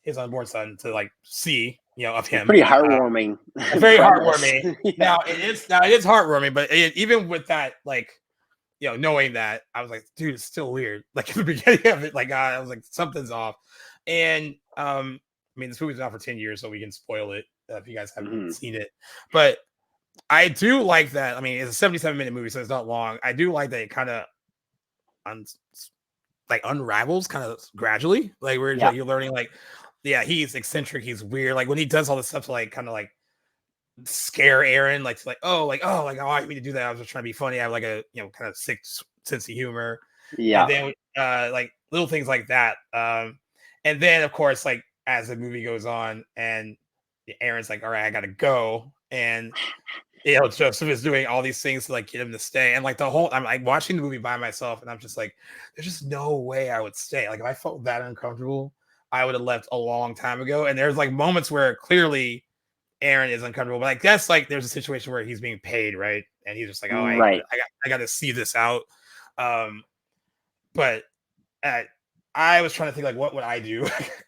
his unborn son to like see of him. Pretty heartwarming. Very heartwarming. Now it is heartwarming, but even with that, like knowing that, I was like, dude, it's still weird. Like at the beginning of it, like I was like, something's off. And I mean, this movie's out for 10 years, so we can spoil it if you guys haven't seen it. But I do like that. I mean, it's a 77-minute movie, so it's not long. I do like that it kind of unravels kind of gradually. Like you're learning like, yeah, he's eccentric, he's weird. Like when he does all this stuff to like kind of like scare Aaron, like oh, I didn't mean to do that. I was just trying to be funny. I have like a kind of sick sense of humor. Yeah. And then like little things like that. And then of course, like as the movie goes on and Aaron's like, all right, I gotta go. And Joseph is doing all these things to like get him to stay. And like I'm like watching the movie by myself, and I'm just like, there's just no way I would stay. Like if I felt that uncomfortable, I would have left a long time ago. And there's like moments where clearly Aaron is uncomfortable, but I guess like there's a situation where he's being paid, right? And he's just like, oh, Right. I got to see this out. But I was trying to think like, what would I do?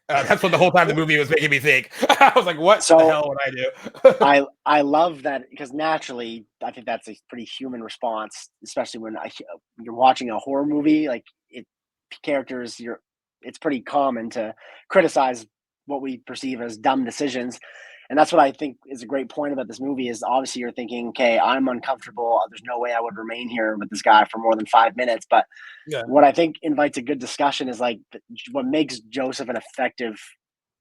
That's what the whole time the movie was making me think. I was like, what the hell would I do? I love that because naturally, I think that's a pretty human response, especially when you're watching a horror movie. Like characters, it's pretty common to criticize what we perceive as dumb decisions. And that's what I think is a great point about this movie is obviously you're thinking, okay, I'm uncomfortable. There's no way I would remain here with this guy for more than 5 minutes. But what I think invites a good discussion is like what makes Joseph an effective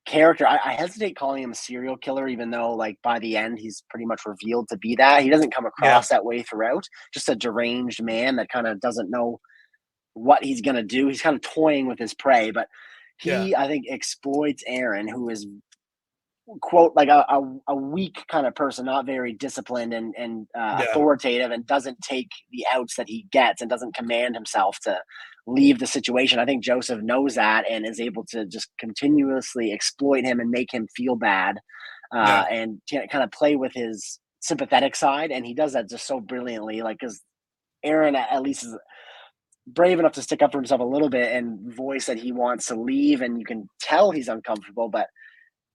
character. I hesitate calling him a serial killer, even though like by the end, he's pretty much revealed to be that. He doesn't come across that way throughout. Just a deranged man that kind of doesn't know what he's going to do. He's kind of toying with his prey, but he, I think, exploits Aaron, who is quote like a weak kind of person, not very disciplined and authoritative, and doesn't take the outs that he gets and doesn't command himself to leave the situation. I think Joseph knows that and is able to just continuously exploit him and make him feel bad and kind of play with his sympathetic side. And he does that just so brilliantly, like because Aaron at least is brave enough to stick up for himself a little bit and voice that he wants to leave, and you can tell he's uncomfortable, but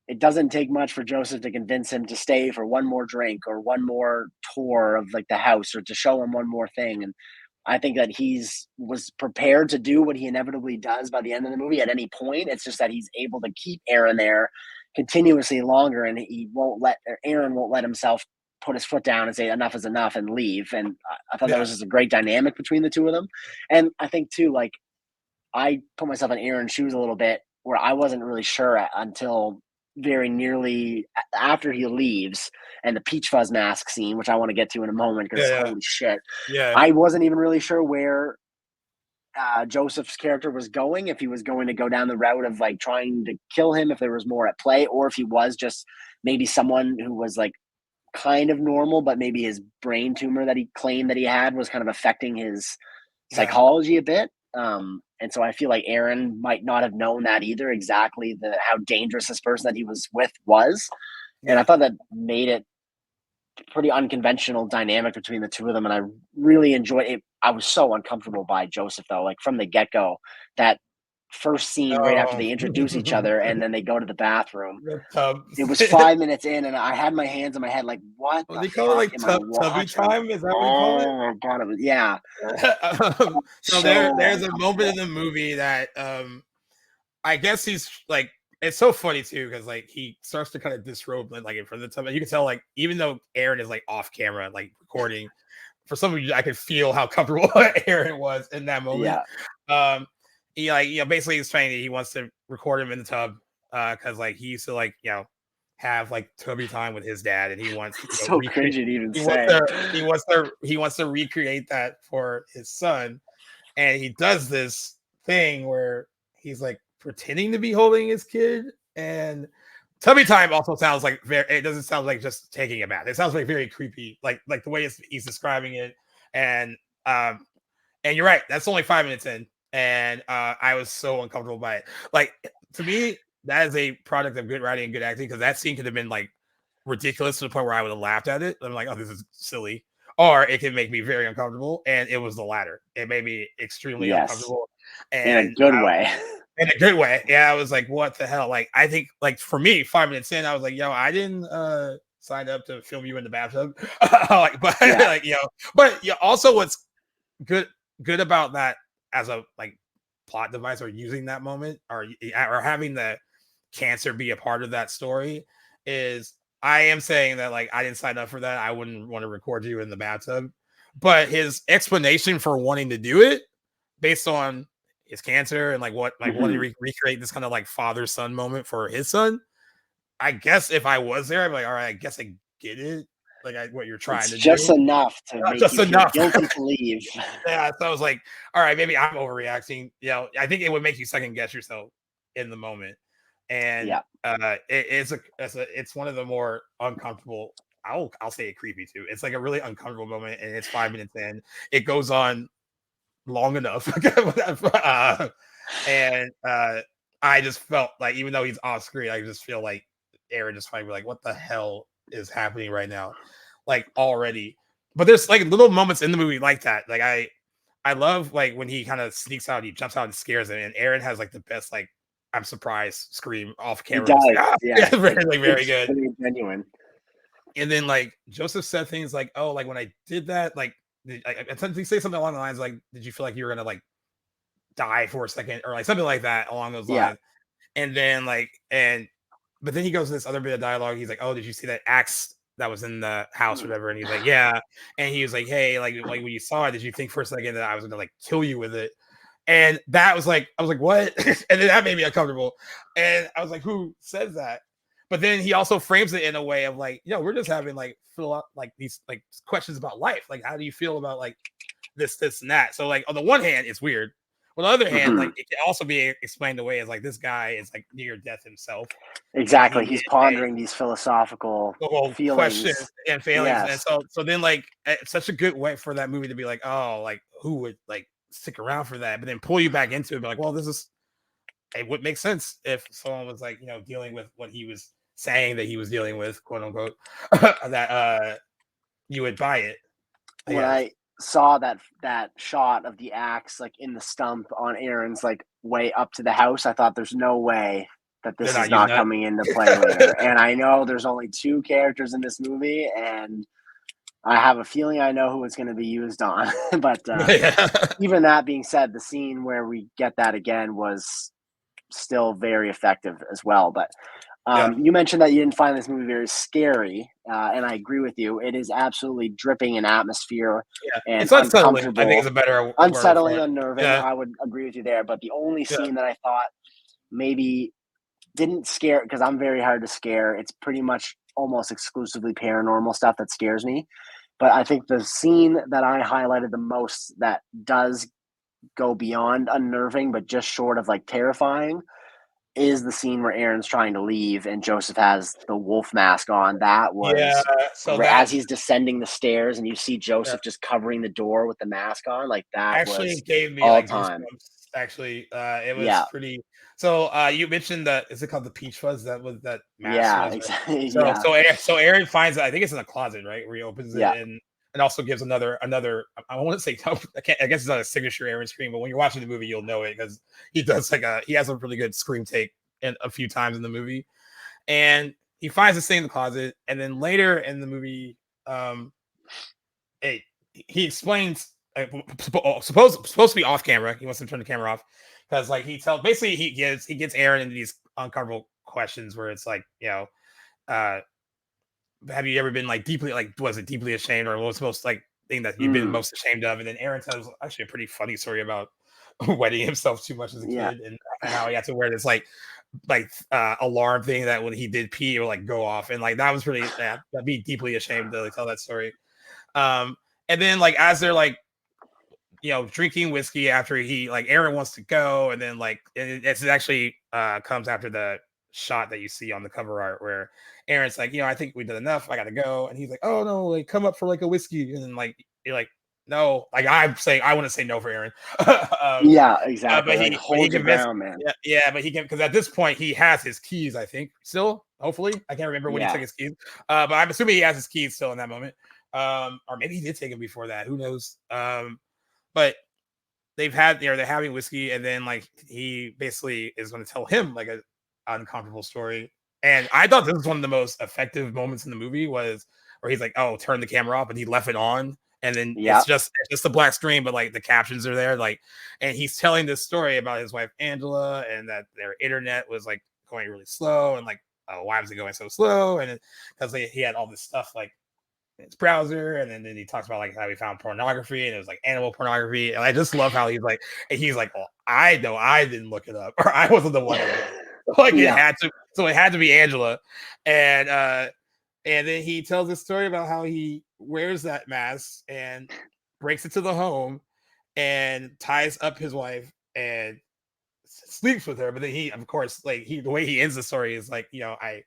it doesn't take much for Joseph to convince him to stay for one more drink or one more tour of like the house or to show him one more thing. And I think that was prepared to do what he inevitably does by the end of the movie at any point. It's just that he's able to keep Aaron there continuously longer, and Aaron won't let himself put his foot down and say enough is enough and leave. And I thought that was just a great dynamic between the two of them. And I think too, like I put myself in Aaron's shoes a little bit where I wasn't really sure until very nearly after he leaves and the peach fuzz mask scene, which I want to get to in a moment because holy shit. I wasn't even really sure where Joseph's character was going, if he was going to go down the route of like trying to kill him, if there was more at play, or if he was just maybe someone who was like kind of normal, but maybe his brain tumor that he claimed that he had was kind of affecting his psychology a bit. And so I feel like Aaron might not have known that either, exactly how dangerous this person that he was with was. And I thought that made it pretty unconventional dynamic between the two of them. And I really enjoyed it. I was so uncomfortable by Joseph though, like from the get-go, that first scene right after they introduce each other and then they go to the bathroom. It was 5 minutes in and I had my hands on my head like, what they call it like tubby time? Is that what you call it? Oh my god, it was so there's a moment in the movie that I guess he's like, it's so funny too because like he starts to kind of disrobe like in front of the tub. You can tell like even though Aaron is like off camera like recording, for some of you I could feel how comfortable Aaron was in that moment. He basically he's saying that he wants to record him in the tub because like he used to like have like tubby time with his dad, and he wants so cringy to even say. He wants to recreate that for his son, and he does this thing where he's like pretending to be holding his kid, and tubby time also sounds like it doesn't sound like just taking a bath. It sounds like very creepy, like the way he's describing it, and you're right. That's only 5 minutes in. And I was so uncomfortable by it. Like to me, that is a product of good writing and good acting because that scene could have been like ridiculous to the point where I would have laughed at it. I'm like, oh, this is silly, or it can make me very uncomfortable. And it was the latter. It made me extremely uncomfortable, and in a good way. In a good way, I was like, what the hell? Like, I think like for me, 5 minutes in, I was like, yo, I didn't sign up to film you in the bathtub. But also what's good about that as a like plot device or using that moment or having the cancer be a part of that story is I am saying that like I didn't sign up for that. I wouldn't want to record you in the bathtub, but his explanation for wanting to do it based on his cancer and like what like wanting to recreate this kind of like father-son moment for his son. I guess if I was there, I'd be like, all right, I guess I get it. Like what you're trying to just do. Enough to make you feel guilty to leave. So I was like, all right, maybe I'm overreacting. I think it would make you second guess yourself in the moment. And it's one of the more uncomfortable. I'll say it creepy too. It's like a really uncomfortable moment, and it's 5 minutes in. It goes on long enough, and I just felt like even though he's off screen, I just feel like Aaron just might be like, what the hell is happening right now, like already. But there's like little moments in the movie like that. Like I love like when he kind of sneaks out, he jumps out and scares him, and Aaron has like the best like I'm surprised scream off He camera. does, Like, ah! yeah. Very, like, very good. Very genuine. And then like Joseph said things like, "Oh, like when I did that, like I tend to say something along the lines like, did you feel like you were gonna like die for a second or like something like that along those lines?" And then but then he goes to this other bit of dialogue. He's like, "Oh, did you see that axe that was in the house or whatever?" And he's like, "Yeah." And he was like, "Hey, like when you saw it, did you think for a second that I was gonna like kill you with it?" And that was like, I was like, "What?" And then that made me uncomfortable. And I was like, "Who says that?" But then he also frames it in a way of like, we're just having like fill out like these like questions about life. Like, how do you feel about like this, and that? So like on the one hand, it's weird. On the other hand, like it can also be explained away as like this guy is like near death himself. Exactly. He's pondering these philosophical feelings questions and failings. Yes. And so then like it's such a good way for that movie to be like, oh, like who would like stick around for that, but then pull you back into it, be like, well, it would make sense if someone was like, dealing with what he was saying that he was dealing with, quote unquote, that you would buy it. When I saw that shot of the axe like in the stump on Aaron's like way up to the house, I thought there's no way that this is not coming into play later. And I know there's only 2 characters in this movie, and I have a feeling I know who it's going to be used on. But even that being said, the scene where we get that again was still very effective as well. But you mentioned that you didn't find this movie very scary, and I agree with you. It is absolutely dripping in atmosphere and it's unsettling. I think it's a better unsettling, unnerving. I would agree with you there. But the only scene that I thought maybe didn't scare, because I'm very hard to scare, it's pretty much almost exclusively paranormal stuff that scares me. But I think the scene that I highlighted the most that does go beyond unnerving, but just short of like terrifying, is the scene where Aaron's trying to leave and Joseph has the wolf mask on. That was as he's descending the stairs and you see Joseph just covering the door with the mask on, like that actually gave me all like time. Actually, it was pretty. So you mentioned is it called the peach fuzz? That was that mask. Exactly. So Aaron finds it. I think it's in a closet, right? Where he opens it and also gives another. I want to say I guess it's not a signature Aaron scream, but when you're watching the movie, you'll know it because he does he has a really good scream take in a few times in the movie, and he finds this thing in the closet, and then later in the movie, he explains. Supposed to be off camera. He wants to turn the camera off because like he gets Aaron into these uncomfortable questions where it's like, have you ever been like deeply deeply ashamed or what's the most like thing that you've been most ashamed of? And then Aaron tells actually a pretty funny story about wetting himself too much as a kid and how he had to wear this like alarm thing that when he did pee it would like go off, and like that was really that'd be deeply ashamed to like, tell that story. And then like as they're like drinking whiskey after Aaron wants to go, and then like it's actually comes after the shot that you see on the cover art where Aaron's like, I think we did enough, I gotta go, and he's like, oh no, like come up for like a whiskey, and then like you're like, no, like I'm saying I want to say no for Aaron. Exactly. But he holds it down, man. But he can, because at this point he has his keys, I think, still, hopefully. I can't remember when he took his keys, but I'm assuming he has his keys still in that moment, or maybe he did take them before that, who knows. But they're having whiskey, and then like he basically is going to tell him like an uncomfortable story. And I thought this was one of the most effective moments in the movie, was where he's like, oh, turn the camera off, and he left it on, and then it's just a black screen, but like the captions are there, like, and he's telling this story about his wife Angela and that their internet was like going really slow, and like, oh, why was it going so slow? And because he had all this stuff like his browser, and then he talks about like how he found pornography, and it was like animal pornography, and I just love how he's like, oh, I know I didn't look it up, or I wasn't the one like it had to be Angela. And then he tells a story about how he wears that mask and breaks into the home and ties up his wife and sleeps with her, but then he, of course, like the way he ends the story is like, I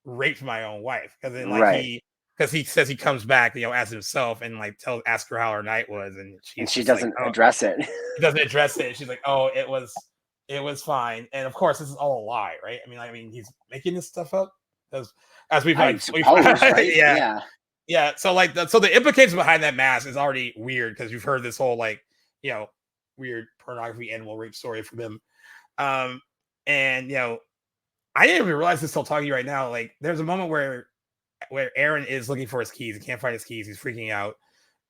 raped my own wife, because then like because he says he comes back, as himself, and like asks her how her night was, and she doesn't address it. She doesn't address it. She's like, "Oh, it was fine." And of course, this is all a lie, right? I mean, he's making this stuff up. as we've I like, suppose, right? yeah. Yeah, so like the implications behind that mask is already weird because you've heard this whole like weird pornography animal rape story from him, and I didn't even realize this till talking to you right now. Like, there's a moment where Aaron is looking for his keys, he can't find his keys, he's freaking out,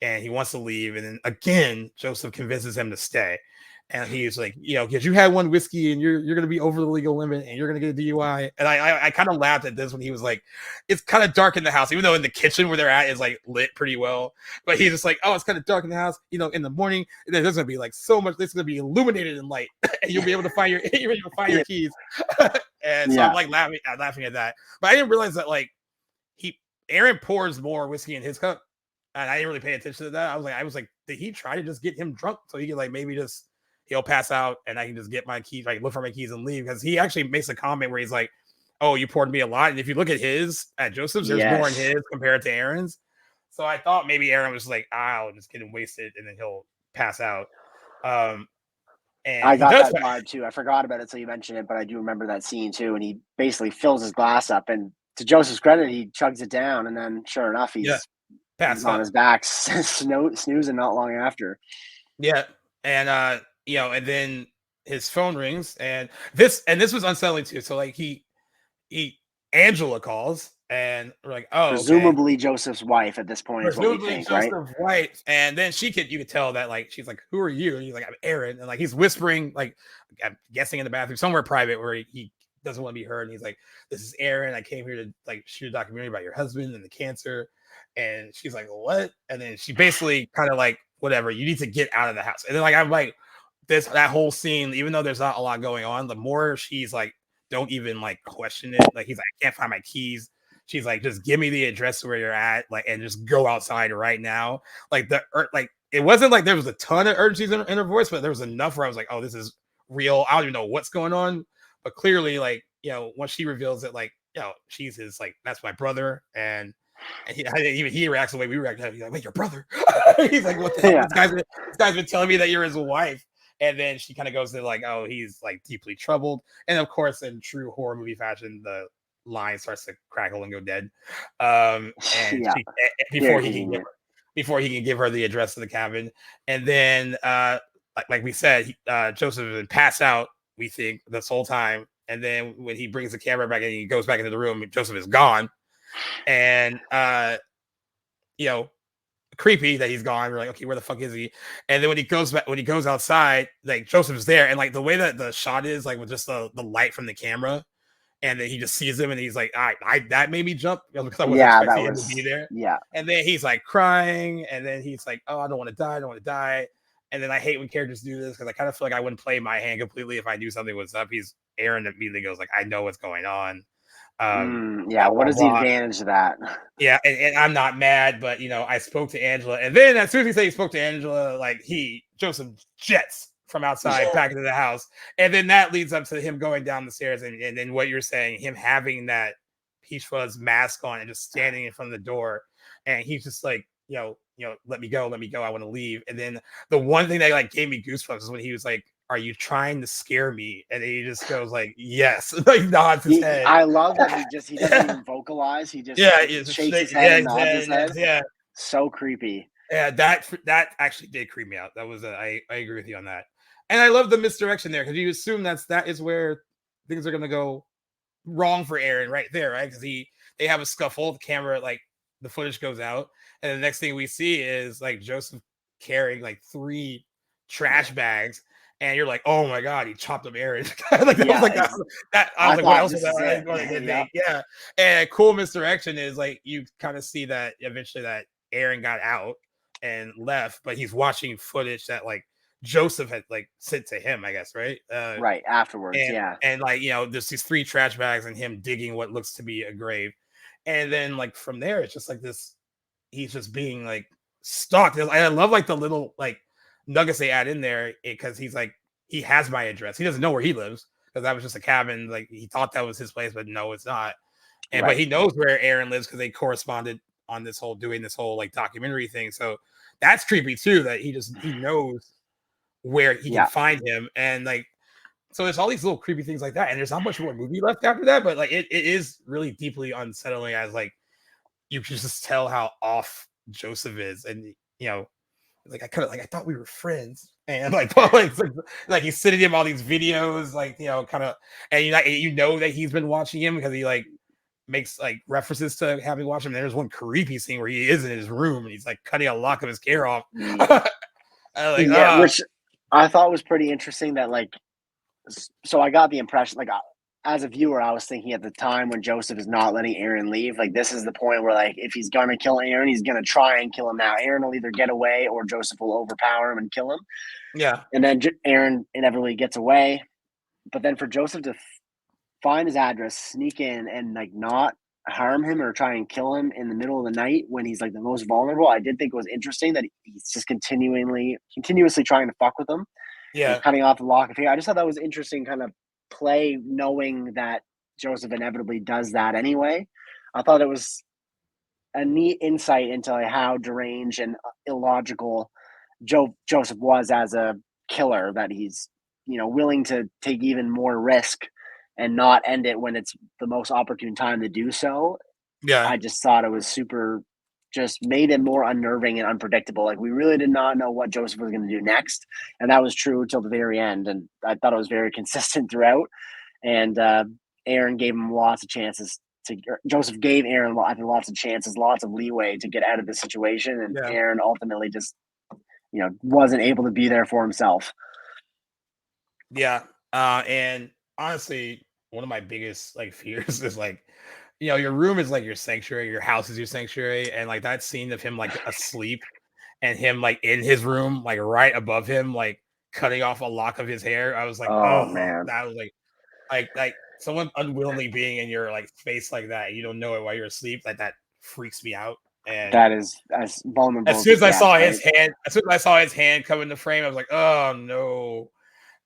and he wants to leave, and then again Joseph convinces him to stay. And he's like, because you had one whiskey and you're going to be over the legal limit and you're going to get a DUI. And I kind of laughed at this when he was like, it's kind of dark in the house, even though in the kitchen where they're at is like lit pretty well. But he's just like, oh, it's kind of dark in the house, in the morning. There's going to be like so much, this is going to be illuminated in light and you'll be able to find your keys. And so I'm like laughing at that. But I didn't realize that like Aaron pours more whiskey in his cup. And I didn't really pay attention to that. I was like, did he try to just get him drunk so he could like maybe just he'll pass out and I can just get my keys, like look for my keys and leave? Because he actually makes a comment where he's like, oh, you poured me a lot. And if you look at Joseph's, there's more in his compared to Aaron's. So I thought maybe Aaron was like, I'll just get him wasted and then he'll pass out. And I got that vibe too. I forgot about it, so you mentioned it, but I do remember that scene too. And he basically fills his glass up, and to Joseph's credit, he chugs it down, and then sure enough, he's on his back, snoozing not long after. Yeah, and and then his phone rings, and this was unsettling too. So like Angela calls, and we're like, oh, presumably okay. Joseph's wife at this point is what we think, right? Joseph's wife, and then you could tell that like she's like, who are you? And he's like, I'm Aaron, and like he's whispering, like I'm guessing in the bathroom somewhere private where he doesn't want to be heard, and he's like, this is Aaron. I came here to like shoot a documentary about your husband and the cancer. And she's like, what? And then she basically kind of like, whatever, you need to get out of the house. And then like I'm like, that whole scene, even though there's not a lot going on, the more she's like, don't even like question it. Like he's like, I can't find my keys. She's like, just give me the address where you're at, like, and just go outside right now. Like it wasn't like there was a ton of urgency in her voice, but there was enough where I was like, oh, this is real. I don't even know what's going on, but clearly, like, once she reveals it, like, she's his, like, that's my brother, and he reacts the way we react. He's like, wait, your brother? He's like, what the hell? This guy's been telling me that you're his wife. And then she kind of goes to like, oh, he's like deeply troubled. And of course, in true horror movie fashion, the line starts to crackle and go dead. Before he can give her the address to the cabin. And then, like we said, Joseph has been passed out, we think, this whole time. And then when he brings the camera back and he goes back into the room, Joseph is gone. And creepy that he's gone. We're like, okay, where the fuck is he? And then when he goes outside, like Joseph's there, and like the way that the shot is, like with just the light from the camera, and then he just sees him, and he's like, that made me jump because I wasn't expecting him to be there. Yeah. And then he's like crying, and then he's like, oh, I don't want to die. And then I hate when characters do this because I kind of feel like I wouldn't play my hand completely if I knew something was up. Aaron immediately goes like, I know what's going on. What is the advantage of that? Yeah, and I'm not mad, but I spoke to Angela, and then as soon as he said he spoke to Angela, like Joseph jets from outside back into the house, and then that leads up to him going down the stairs, and then what you're saying, him having that Peach Fuzz mask on and just standing in front of the door, and he's just like, let me go, I want to leave. And then the one thing that like gave me goosebumps is when he was like, are you trying to scare me? And he just goes like, yes, like nods his head. I love that he doesn't even vocalize. He just shakes his head and nods his head. Yeah, so creepy. Yeah, that actually did creep me out. That was I agree with you on that. And I love the misdirection there because you assume that is where things are gonna go wrong for Aaron right there, right? Because they have a scuffle, the camera, like the footage goes out, and the next thing we see is like Joseph carrying like 3 trash bags. And you're like, oh my god, he chopped up Aaron. Like that was like that. I was like, what else is that? Yeah. And cool misdirection is like you kind of see that eventually that Aaron got out and left, but he's watching footage that like Joseph had like sent to him, I guess, right? Right afterwards, And like there's these 3 trash bags and him digging what looks to be a grave, and then like from there it's just like this. He's just being like stalked. I love like the little like nuggets they add in there because he's like, he has my address. He doesn't know where he lives because that was just a cabin. Like he thought that was his place, but no, it's not. And but he knows where Aaron lives because they corresponded on doing this whole like documentary thing. So that's creepy too, that he knows where he can find him. And like so there's all these little creepy things like that, and there's not much more movie left after that, but like it is really deeply unsettling as like you can just tell how off Joseph is, and like I thought we were friends, and like he's sending him all these videos, like kind of, and you know that he's been watching him because he like makes like references to having watched him. And there's one creepy scene where he is in his room and he's like cutting a lock of his hair off. Which I thought was pretty interesting. That like, so I got the impression, like, as a viewer, I was thinking at the time when Joseph is not letting Aaron leave, like this is the point where like if he's gonna kill Aaron, he's gonna try and kill him now. Aaron will either get away or Joseph will overpower him and kill him. Yeah, and then Aaron inevitably gets away, but then for Joseph to find his address, sneak in, and like not harm him or try and kill him in the middle of the night when he's like the most vulnerable, I did think it was interesting that he's just continuously trying to fuck with him. Yeah, cutting off the lock of hair. I just thought that was interesting, kind of play, knowing that Joseph inevitably does that anyway. I thought it was a neat insight into like how deranged and illogical Joseph was as a killer, that he's willing to take even more risk and not end it when it's the most opportune time to do so. Yeah, I just thought it was super, just made it more unnerving and unpredictable. Like we really did not know what Joseph was going to do next, and that was true till the very end. And I thought it was very consistent throughout. And Aaron gave him lots of chances Joseph gave Aaron lots of chances, lots of leeway to get out of the situation, and Aaron ultimately just wasn't able to be there for himself. Yeah, and honestly, one of my biggest like fears is like, your room is like your sanctuary, your house is your sanctuary, and like that scene of him like asleep and him like in his room, like right above him, like cutting off a lock of his hair. I was like, oh man, that was like someone unwillingly being in your like space like that. You don't know it while you're asleep. Like that freaks me out. And that is as vulnerable. As soon as I saw his hand come in the frame, I was like, oh no.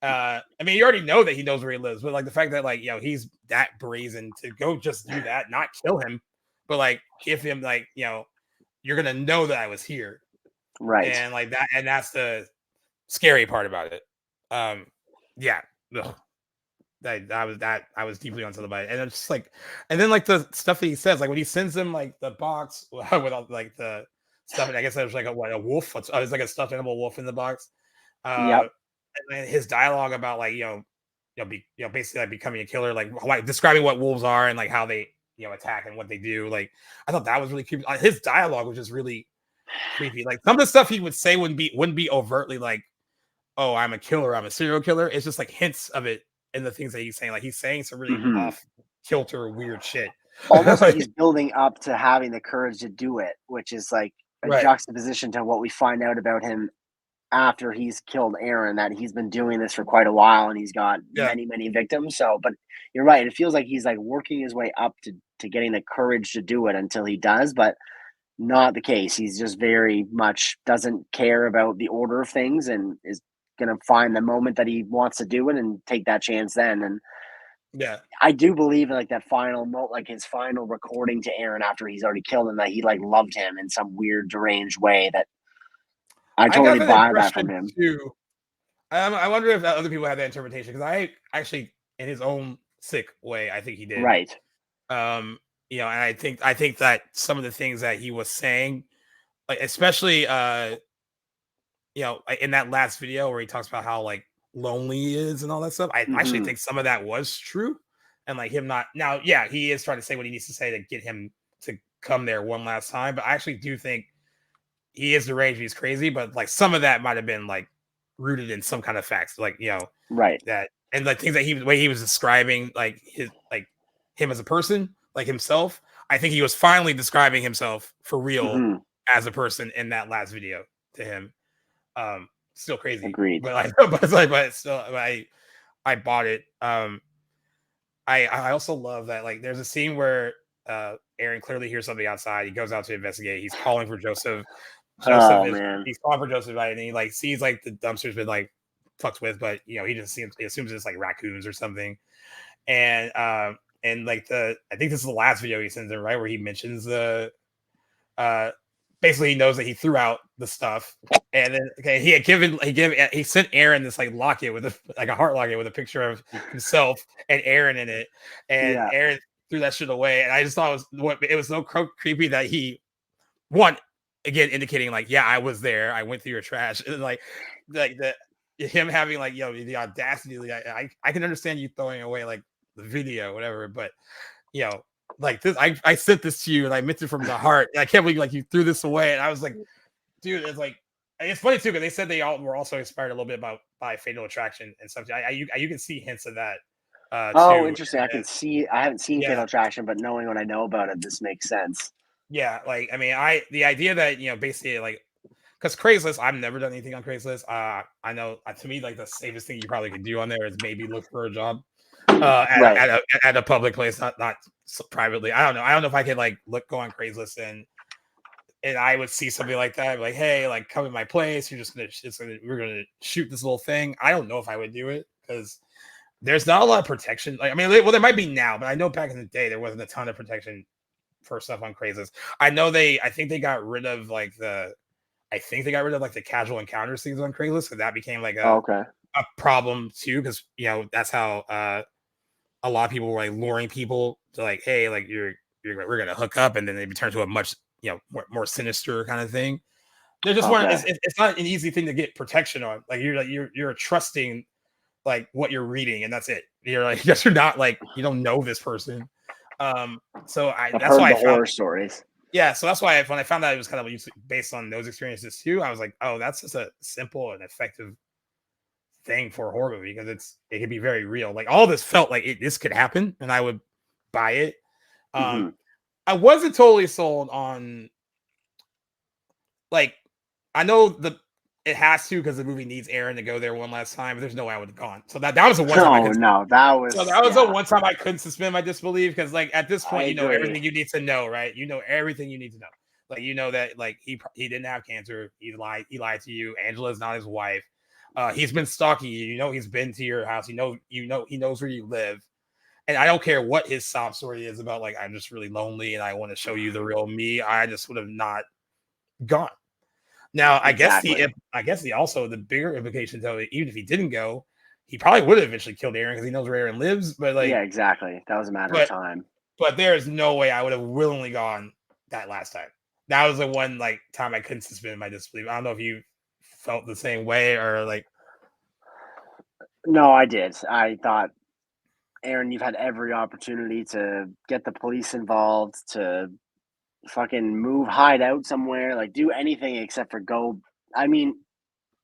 I mean, you already know that he knows where he lives, but like the fact that like he's that brazen to go just do that, not kill him, but like give him like you're gonna know that I was here, right? And like that, and that's the scary part about it. Yeah, ugh. I was deeply unsettled by it, and it's just like, and then like the stuff that he says, like when he sends him like the box with all like the stuff, and I guess there's like a wolf. There's like a stuffed animal wolf in the box. Yep. And his dialogue about like basically like becoming a killer, like describing what wolves are and like how they attack and what they do. Like I thought that was really creepy. His dialogue was just really creepy. Like some of the stuff he would say wouldn't be overtly like, "Oh, I'm a killer, I'm a serial killer." It's just like hints of it in the things that he's saying. Like he's saying some really off kilter, weird shit. Almost like he's building up to having the courage to do it, which is like a juxtaposition to what we find out about him after he's killed Aaron, that he's been doing this for quite a while and he's got many victims. So, but you're right. It feels like he's like working his way up to getting the courage to do it until he does, but not the case. He's just very much doesn't care about the order of things and is going to find the moment that he wants to do it and take that chance then. And I do believe in like that final note, like his final recording to Aaron after he's already killed him, that he like loved him in some weird deranged way that I totally buy that from him too. I wonder if other people had that interpretation, because I actually, in his own sick way, I think he did. Right. And I think that some of the things that he was saying, like especially in that last video where he talks about how like lonely he is and all that stuff, I actually think some of that was true. And like him not now, he is trying to say what he needs to say to get him to come there one last time. But I actually do think he is deranged, he's crazy, but like some of that might have been like rooted in some kind of facts, like right, that, and like things that the way he was describing like his like him as a person, like himself. I think he was finally describing himself for real as a person in that last video to him. Still crazy, agreed, but I bought it. I also love that like there's a scene where Aaron clearly hears something outside. He goes out to investigate. He's calling for Joseph. He's calling for Joseph, right? And he like sees like the dumpster's been like fucked with, but he assumes it's like raccoons or something. And like I think this is the last video he sends him, right, where he mentions the basically he knows that he threw out the stuff, and then he sent Aaron this like locket with a heart locket with a picture of himself and Aaron in it, and Aaron threw that shit away. And I just thought it was so creepy that he again indicating like, yeah, I was there, I went through your trash, and like the him having like, you know, the audacity. Like, I can understand you throwing away like the video, whatever, but you know, like this, I sent this to you and I meant it from the heart. I can't believe like you threw this away. And I was like, dude, it's funny too because they said they all were also inspired a little bit by Fatal Attraction and stuff. You can see hints of that. Oh, too. interesting. I haven't seen Fatal Attraction, but knowing what I know about it, this makes sense. Yeah, like I mean, the idea that, you know, basically like, because Craigslist, I've never done anything on Craigslist. I know to me like the safest thing you probably could do on there is maybe look for a job at a public place, not privately. I don't know if I could like go on Craigslist and I would see something like that, like, hey, like come to my place. We're gonna shoot this little thing. I don't know if I would do it because there's not a lot of protection. Like, I mean, well, there might be now, but I know back in the day there wasn't a ton of protection for stuff on Craigslist. I think they got rid of like the casual encounters things on Craigslist, because that became like a problem too, because you know that's how a lot of people were like luring people to like, hey, like we're gonna hook up, and then they return to a much, you know, more sinister kind of thing. They're just it's not an easy thing to get protection on. Like you're trusting like what you're reading, and that's it. You're like, yes, you're not like, you don't know this person. So that's why I found horror stories. Yeah, so that's why when I found out it was kind of based on those experiences too, I was like, oh, that's just a simple and effective thing for a horror movie, because it can be very real. Like all this felt like this could happen, and I would buy it. I wasn't totally sold on, like, I know it has to, because the movie needs Aaron to go there one last time, but there's no way I would have gone. So that was the one time. That was the one time I couldn't suspend my disbelief, because like at this point, you know everything you need to know, right? You know everything you need to know. Like, you know that like he didn't have cancer. He lied to you. Angela's not his wife. He's been stalking you. You know he's been to your house. He knows where you live. And I don't care what his sob story is about, like, I'm just really lonely and I want to show you the real me. I just would have not gone. Now, I guess also the bigger implication, though, even if he didn't go, he probably would have eventually killed Aaron because he knows where Aaron lives. But like, yeah, exactly. That was a matter of time. But there is no way I would have willingly gone that last time. That was the one like time I couldn't suspend my disbelief. I don't know if you felt the same way or like. No, I did. I thought, Aaron, you've had every opportunity to get the police involved, to fucking hide out somewhere, like do anything except for go. I mean,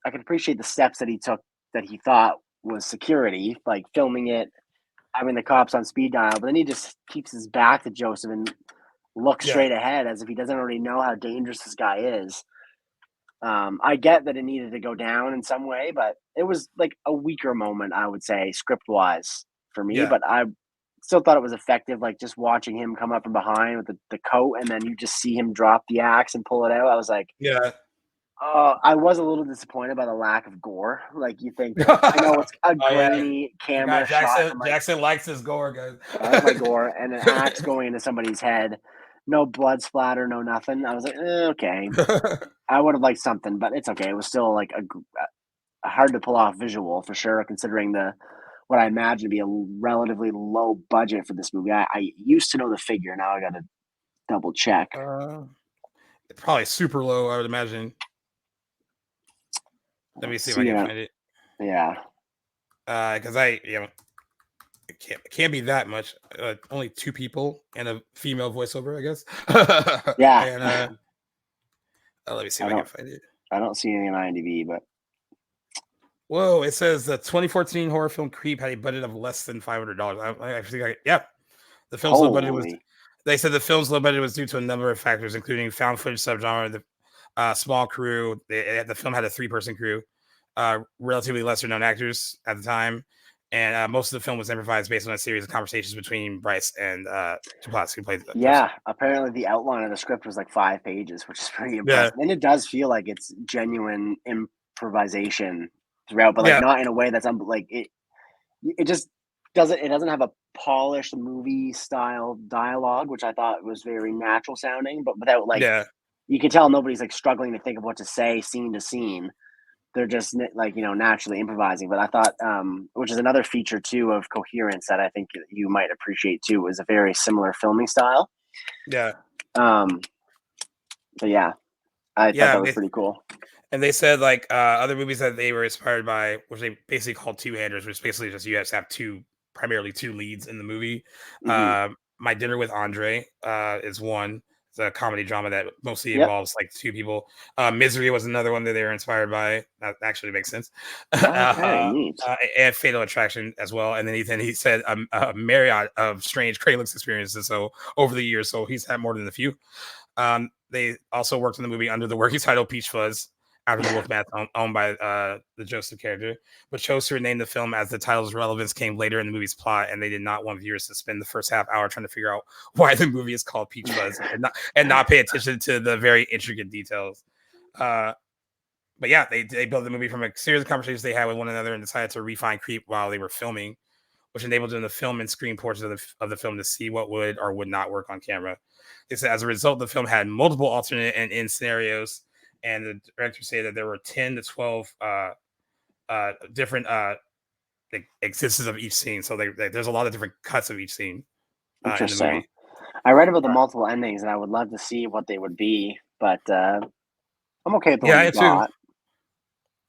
I can appreciate the steps that he took that he thought was security, like filming it, having the cops on speed dial, but then he just keeps his back to Joseph and looks straight ahead as if he doesn't already know how dangerous this guy is. I get that it needed to go down in some way, but it was like a weaker moment, I would say, script-wise for me, but I still thought it was effective, like just watching him come up from behind with the coat, and then you just see him drop the axe and pull it out. I was like, I was a little disappointed by the lack of gore. Like, you think, I know it's a grainy camera shot. Jackson likes his gore, guys. I like my gore, and an axe going into somebody's head. No blood splatter, no nothing. I was like, okay. I would have liked something, but it's okay. It was still like a hard to pull off visual for sure, considering what I imagine to be a relatively low budget for this movie. I used to know the figure. Now I got to double check. Probably super low, I would imagine. Let me see if I can find it. Yeah. Because it can't be that much. Only 2 people and a female voiceover, I guess. Yeah. And let me see if I can find it. I don't see anything on IMDb, but. Whoa! It says the 2014 horror film Creep had a budget of less than $500. The film's low budget was. They said the film's low budget was due to a number of factors, including found footage subgenre, the small crew. The film had a 3-person crew, relatively lesser known actors at the time, and most of the film was improvised based on a series of conversations between Brice and Duplass, who played. Apparently the outline of the script was like 5 pages, which is pretty impressive. And it does feel like it's genuine improvisation throughout, but like not in a way that's like it just doesn't. It doesn't have a polished movie style dialogue, which I thought was very natural sounding, but without like you can tell nobody's like struggling to think of what to say scene to scene. They're just like, naturally improvising. But I thought, which is another feature too of Coherence that I think you might appreciate too, is a very similar filming style. Yeah. But yeah, I thought that was pretty cool. And they said like other movies that they were inspired by, which they basically called two-handers, which basically just you guys have primarily two leads in the movie. My Dinner with Andre is one. It's a comedy drama that mostly involves like two people. Misery was another one that they were inspired by. That actually makes sense. Okay, neat. And Fatal Attraction as well. And then he said a myriad of strange Craigslist experiences. So over the years, so he's had more than a few. They also worked on the movie under the working title Peach Fuzz, after the Wolfman owned by the Joseph character, but chose to rename the film as the title's relevance came later in the movie's plot, and they did not want viewers to spend the first half hour trying to figure out why the movie is called Peach Fuzz and not pay attention to the very intricate details. But yeah, they built the movie from a series of conversations they had with one another and decided to refine Creep while they were filming, which enabled them to film and screen portions of the film to see what would or would not work on camera. They said as a result, the film had multiple alternate and in scenarios. And the director said that there were 10 to 12 different existences of each scene. So there's a lot of different cuts of each scene. Interesting. In the movie. I read about the multiple endings, and I would love to see what they would be, but I'm okay with the one you got.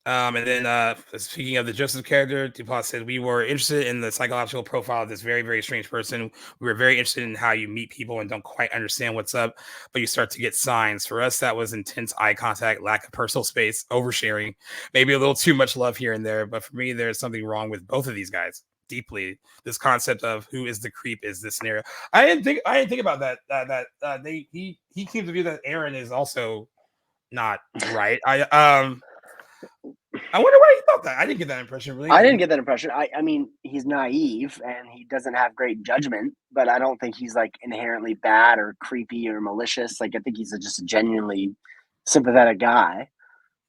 And then speaking of the Joseph character, Duplass said, we were interested in the psychological profile of this very, very strange person. We were very interested in how you meet people and don't quite understand what's up, but you start to get signs. For us, that was intense eye contact, lack of personal space, oversharing, maybe a little too much love here and there. But for me, there's something wrong with both of these guys deeply. This concept of who is the creep is this scenario. I didn't think about that. He came to view that Aaron is also not right. I wonder why he thought that. I didn't get that impression. Really, I didn't get that impression. I mean, he's naive and he doesn't have great judgment, but I don't think he's like inherently bad or creepy or malicious. Like I think he's just a genuinely sympathetic guy.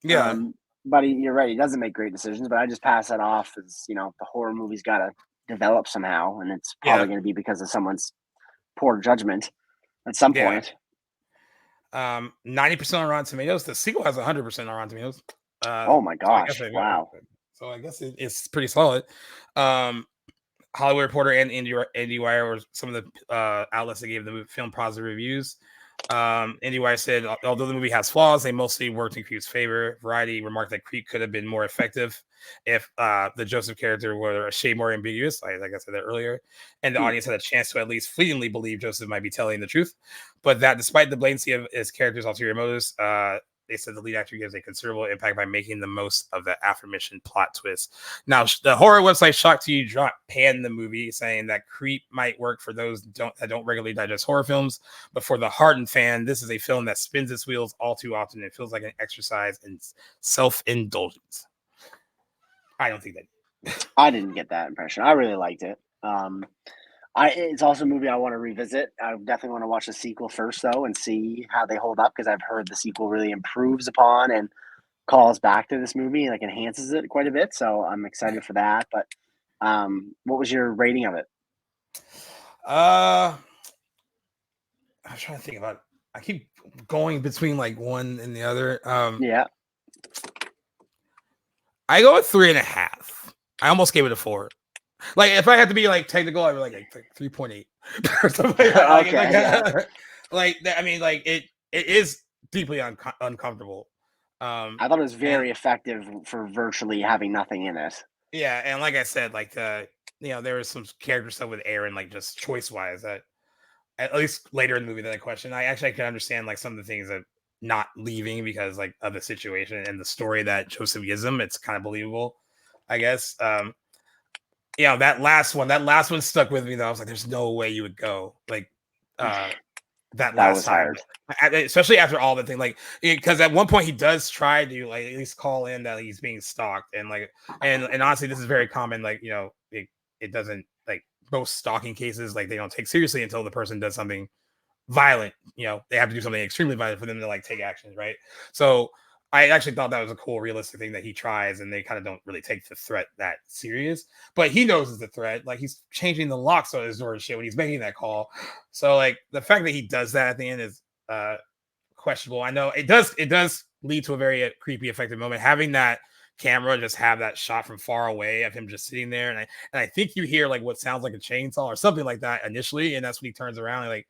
Yeah, but you're right. He doesn't make great decisions. But I just pass that off as the horror movie's got to develop somehow, and it's probably going to be because of someone's poor judgment at some point. 90% on Rotten Tomatoes. The sequel has 100% on Rotten Tomatoes. Oh my gosh! Wow. So I guess it's pretty solid. Hollywood Reporter and IndieWire were some of the outlets that gave the film positive reviews. IndieWire said, although the movie has flaws, they mostly worked in Creep's favor. Variety remarked that Creep could have been more effective if the Joseph character were a shade more ambiguous, like I said that earlier, and the audience had a chance to at least fleetingly believe Joseph might be telling the truth. But that despite the blatancy of his character's ulterior motives, they said the lead actor gives a considerable impact by making the most of the aforementioned plot twist. Now, the horror website Shock to You panned the movie, saying that Creep might work for those that don't regularly digest horror films, but for the hardened fan, this is a film that spins its wheels all too often. It feels like an exercise in self-indulgence. I don't think that. I didn't get that impression. I really liked it. It's also a movie I want to revisit. I definitely want to watch the sequel first, though, and see how they hold up, because I've heard the sequel really improves upon and calls back to this movie and like enhances it quite a bit. So I'm excited for that. But what was your rating of it? I'm trying to think about it. I keep going between like one and the other. Yeah. I go with 3.5. I almost gave it a 4. Like if I had to be like technical, I'd be like 3.8 or something like that. Okay, I mean, like it is deeply uncomfortable. I thought it was very effective for virtually having nothing in it. Yeah, and like I said, like there was some character stuff with Aaron, like just choice wise, that at least later in the movie that I questioned. I can understand like some of the things that not leaving because like of the situation and the story that Joseph gives him. It's kind of believable, I guess. That last one stuck with me though. I was like, there's no way you would go like that last time. Hard. Especially after all the thing, like because at one point he does try to like at least call in that he's being stalked, and like and honestly, this is very common. Like it doesn't, like most stalking cases, like they don't take seriously until the person does something violent. They have to do something extremely violent for them to like take actions, right? So I actually thought that was a cool, realistic thing that he tries, and they kind of don't really take the threat that serious. But he knows it's a threat. Like he's changing the locks on his door and shit when he's making that call. So like the fact that he does that at the end is questionable. I know it does lead to a very creepy, effective moment. Having that camera just have that shot from far away of him just sitting there, and I think you hear like what sounds like a chainsaw or something like that initially, and that's when he turns around and like,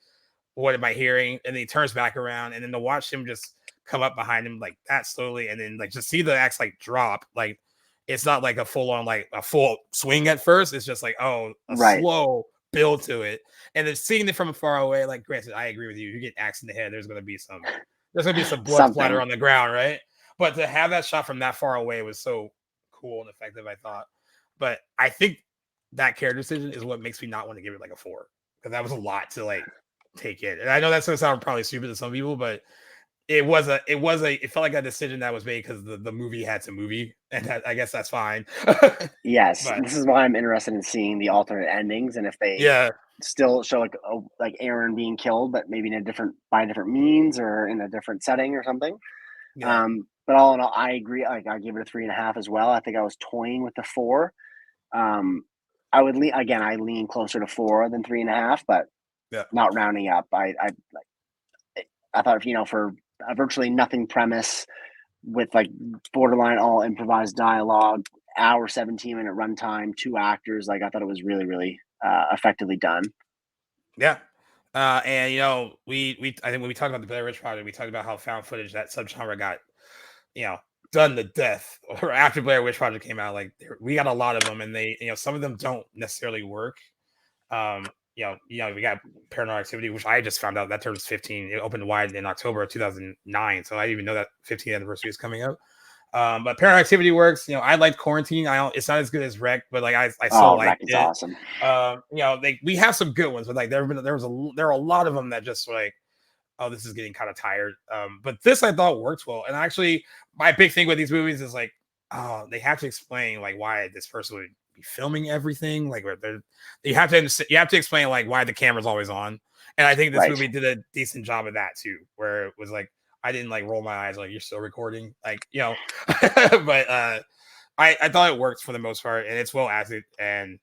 what am I hearing? And then he turns back around, and then to watch him just come up behind him like that slowly, and then like just see the axe like drop. Like it's not like a full on like a full swing at first. It's just like a slow build to it, and then seeing it from far away. Like, granted, I agree with you. You get axe in the head, there's gonna be some blood splatter on the ground, right? But to have that shot from that far away was so cool and effective, I thought. But I think that character decision is what makes me not want to give it like a 4, because that was a lot to like take in. And I know that's gonna sound probably stupid to some people, but it felt like a decision that was made because the movie had to movie, and I guess that's fine. Yes, this is why I'm interested in seeing the alternate endings, and if they still show like Aaron being killed, but maybe by a different means or in a different setting or something. Yeah. But all in all, I agree. Like, I give it a 3.5 as well. I think I was toying with the 4. I would I lean closer to 4 than 3.5, but not rounding up. I thought, for a virtually nothing premise with like borderline all improvised dialogue, hour 17-minute runtime, 2 actors, like I thought it was really, really effectively done. Yeah. And I think when we talked about the Blair Witch Project, we talked about how found footage, that subgenre, got done to death or after Blair Witch Project came out. Like, we got a lot of them, and they some of them don't necessarily work. We got Paranormal Activity, which I just found out that turns 15. It opened wide in October of 2009, so I didn't even know that 15th anniversary is coming up. But Paranormal Activity works. I liked Quarantine. It's not as good as Wreck, but like I still like it. Awesome. We have some good ones, but like there are a lot of them that just like, oh, this is getting kind of tired. But this I thought worked well. And actually, my big thing with these movies is like, they have to explain like why this person would be filming everything. Like, you have to explain like why the camera's always on. And I think this movie did a decent job of that too, where it was like, I didn't like roll my eyes like, you're still recording, like, but I thought it worked for the most part, and it's well acted, and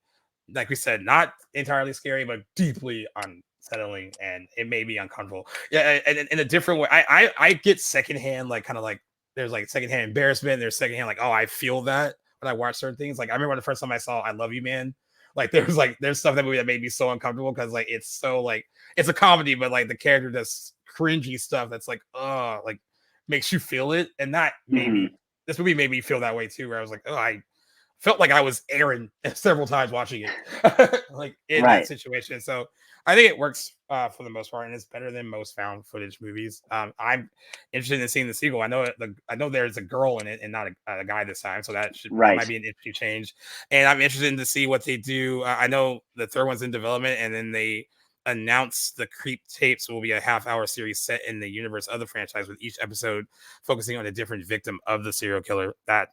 like we said, not entirely scary, but deeply unsettling, and it made me uncomfortable. Yeah, and in a different way. I get secondhand, like, kind of like, there's like secondhand embarrassment, there's secondhand like, oh, I feel that when I watch certain things. Like, I remember the first time I saw I Love You, Man. Like, there's stuff in that movie that made me so uncomfortable because like it's so like, it's a comedy, but like the character does cringy stuff that's like, like makes you feel it. And that this movie made me feel that way too, where I was like, oh, I felt like I was Aaron several times watching it, like in that situation. So I think it works for the most part, and it's better than most found footage movies. I'm interested in seeing the sequel. I know there's a girl in it and not a guy this time, so that might be an interesting change. And I'm interested in to see what they do. I know the third one's in development, and then they announced the Creep Tapes will be a half-hour series set in the universe of the franchise, with each episode focusing on a different victim of the serial killer. That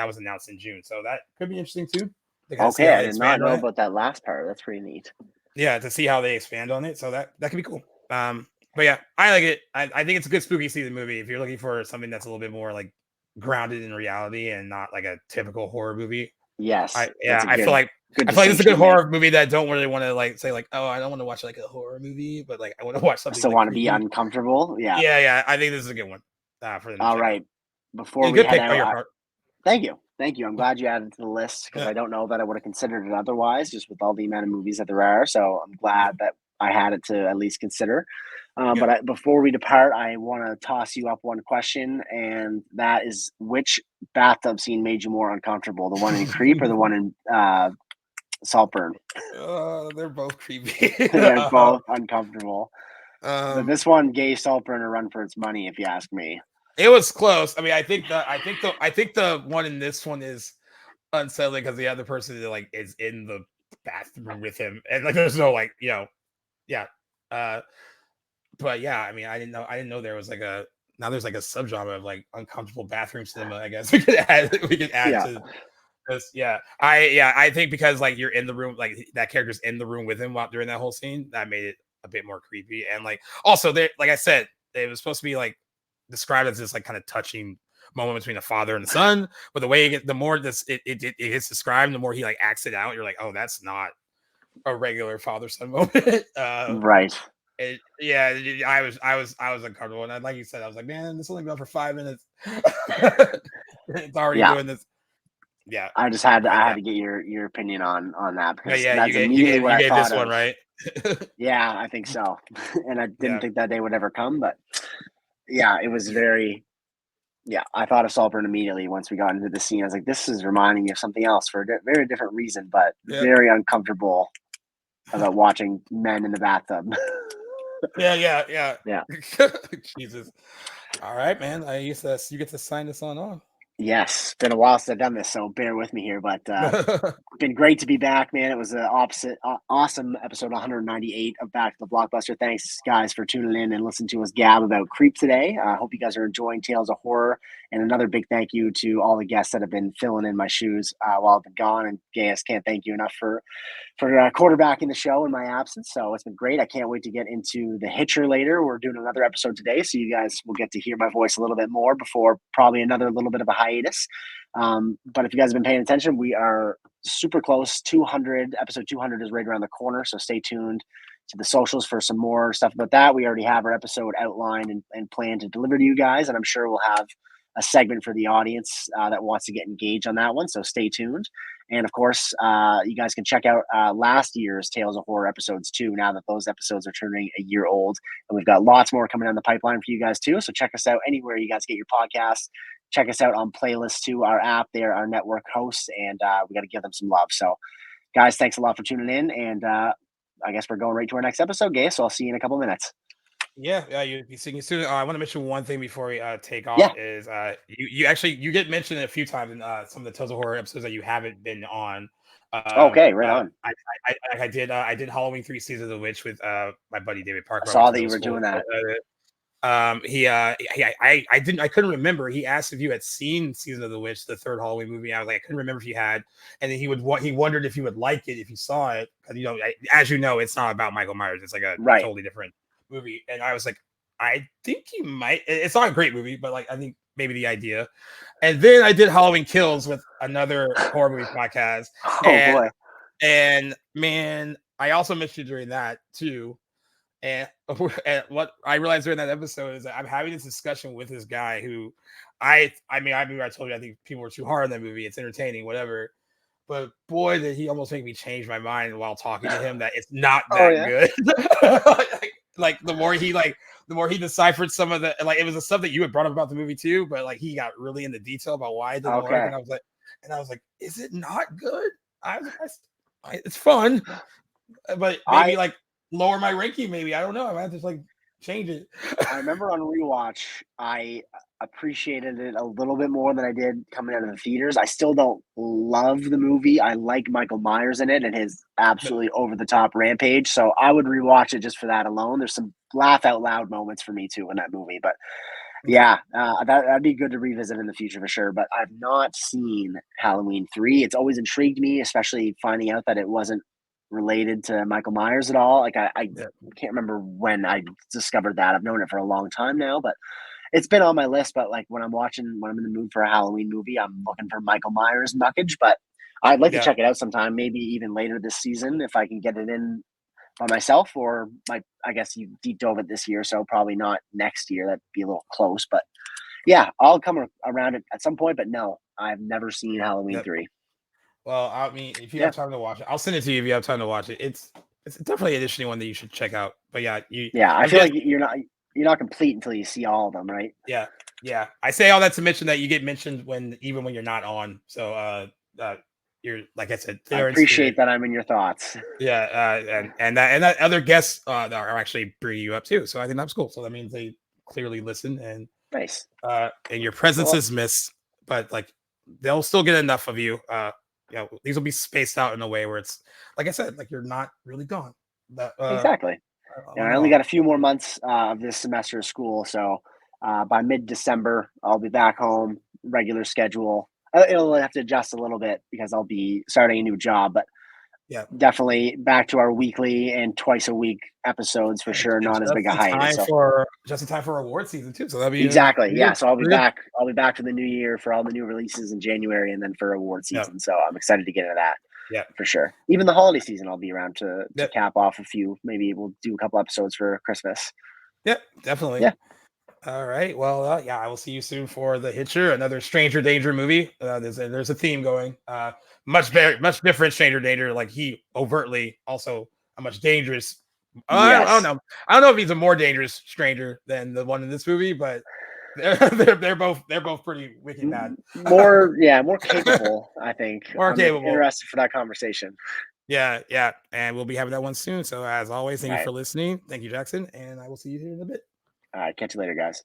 was announced in June, so that could be interesting too. Okay, I did not know about that last part. That's pretty neat. Yeah, to see how they expand on it, so that could be cool. But yeah, I like it. I think it's a good spooky season movie if you're looking for something that's a little bit more like grounded in reality and not like a typical horror movie. Yes, I feel like this is a good horror movie that don't really want to like say like, oh, I don't want to watch like a horror movie, but like I want to watch something. So want to be uncomfortable? Yeah. I think this is a good one. For them. All right. Before we head out, thank you. I'm glad you added it to the list, because I don't know that I would have considered it otherwise, just with all the amount of movies that there are. So I'm glad that I had it to at least consider. But before we depart, I want to toss you up one question, and that is, which bathtub scene made you more uncomfortable? The one in Creep or the one in Saltburn? They're both creepy. They're both uncomfortable. But this one gave Saltburn a run for its money, if you ask me. It was close. I mean, I think the one in this one is unsettling because the other person like is in the bathroom with him, and like there's no like, but yeah, I mean, I didn't know there was like there's like a subgenre of like uncomfortable bathroom cinema. I guess we could add to this. I think because like you're in the room, like that character's in the room with him during that whole scene, that made it a bit more creepy. And like also, they, like I said, it was supposed to be like described as this like kind of touching moment between the father and the son, but the way the more this it gets described, the more he like acts it out. You're like, oh, that's not a regular father son moment. Right. I was uncomfortable, and like you said, I was like, man, this only been for 5 minutes. It's already doing this. Yeah, I just had to get your opinion on that yeah, because yeah. that's immediately what You I gave thought this one of. right. Yeah, I think so, and I didn't think that day would ever come, but yeah, it was very. Yeah, I thought of Saltburn immediately once we got into the scene. I was like, this is reminding me of something else for a very different reason, but very uncomfortable about watching men in the bathtub. Yeah. Yeah. Jesus. All right, man. You get to sign this on off. Yes, it's been a while since I've done this, so bear with me here. But been great to be back, man. It was an awesome episode 198 of Back to the Blockbuster. Thanks, guys, for tuning in and listening to us gab about Creep today. I hope you guys are enjoying Tales of Horror. And another big thank you to all the guests that have been filling in my shoes while I've been gone. And Gaius, can't thank you enough for quarterbacking the show in my absence. So it's been great. I can't wait to get into The Hitcher later. We're doing another episode today, so you guys will get to hear my voice a little bit more before probably another little bit of a hiatus. But if you guys have been paying attention, we are super close. 200, episode 200 is right around the corner, so stay tuned to the socials for some more stuff about that. We already have our episode outlined and planned to deliver to you guys, and I'm sure we'll have a segment for the audience that wants to get engaged on that one, so stay tuned. And of course, you guys can check out last year's Tales of Horror episodes too, now that those episodes are turning a year old. And we've got lots more coming down the pipeline for you guys too. So check us out anywhere you guys get your podcasts. Check us out on playlists too, our app. They're our network hosts, and we got to give them some love. So guys, thanks a lot for tuning in. And I guess we're going right to our next episode, Gay. So I'll see you in a couple minutes. Yeah, you see you soon. I want to mention one thing before we take off. Is you get mentioned a few times in some of the Tales of Horror episodes that you haven't been on. Okay, right on. I did Halloween 3 Seasons of the Witch with my buddy David Parker. I saw that you were doing that. I couldn't remember. He asked if you had seen Season of the Witch, the third Halloween movie. I was like, I couldn't remember if you had, and then he wondered if you would like it if you saw it, because as you know, it's not about Michael Myers. It's like a totally different movie. And I was like, I think he might. It's not a great movie, but like I think maybe the idea. And then I did Halloween Kills with another horror movie podcast. Boy! And man, I also missed you during that too. And what I realized during that episode is that I'm having this discussion with this guy who I told you I think people were too hard on that movie. It's entertaining, whatever. But boy, did he almost make me change my mind while talking to him that it's not that good. like the more he deciphered some of the, like, it was the stuff that you had brought up about the movie too, but like he got really into detail about why it didn't work. And I was like, is it not good? It's fun, but maybe like lower my ranking. Maybe I don't know. I might just like change it. I remember on rewatch, I appreciated it a little bit more than I did coming out of the theaters. I still don't love the movie. I like Michael Myers in it and his absolutely over the top rampage. So I would rewatch it just for that alone. There's some laugh out loud moments for me too in that movie. But yeah, that'd be good to revisit in the future for sure. But I've not seen Halloween 3. It's always intrigued me, especially finding out that it wasn't related to Michael Myers at all. Like I can't remember when I discovered that. I've known it for a long time now, but it's been on my list. But like when I'm in the mood for a Halloween movie, I'm looking for Michael Myers muckage. But I'd like to check it out sometime, maybe even later this season if I can get it in by myself, or I guess you deep dove it this year, so probably not next year. That'd be a little close, but yeah, I'll come around it at some point. But no, I've never seen Halloween 3. Well, I mean, if you have time to watch it, I'll send it to you if you have time to watch it. It's definitely an interesting one that you should check out. But yeah, I feel like you're not complete until you see all of them, right? Yeah. I say all that to mention that you get mentioned even when you're not on. So you're, like I said, I appreciate that I'm in your thoughts. Yeah, and that other guests that are actually bringing you up too. So I think that's cool. So that means they clearly listen, and nice. And your presence is missed, but like they'll still get enough of you. These will be spaced out in a way where it's, like I said, like you're not really gone. Exactly. I only got a few more months of this semester of school, so by mid-December I'll be back home, regular schedule. It'll have to adjust a little bit because I'll be starting a new job, but definitely back to our weekly and twice a week episodes for sure. Not as big a hiatus. Just in time for award season too. So that'll be exactly. So I'll be back. I'll be back for the new year for all the new releases in January, and then for award season. So I'm excited to get into that. Yeah, for sure. Even the holiday season, I'll be around to Yep. cap off a few. Maybe we'll do a couple episodes for Christmas. Yep, definitely. Yeah. All right. Well, yeah, I will see you soon for The Hitcher, another Stranger Danger movie. There's a theme going. Much different Stranger Danger. Like he overtly also a much dangerous. I don't know. I don't know if he's a more dangerous stranger than the one in this movie, but they're both pretty wicked bad. More capable. I think. More I'm capable. Interested for that conversation. Yeah, and we'll be having that one soon. So as always, thank you Right. for listening. Thank you, Jackson, and I will see you here in a bit. All right, catch you later, guys.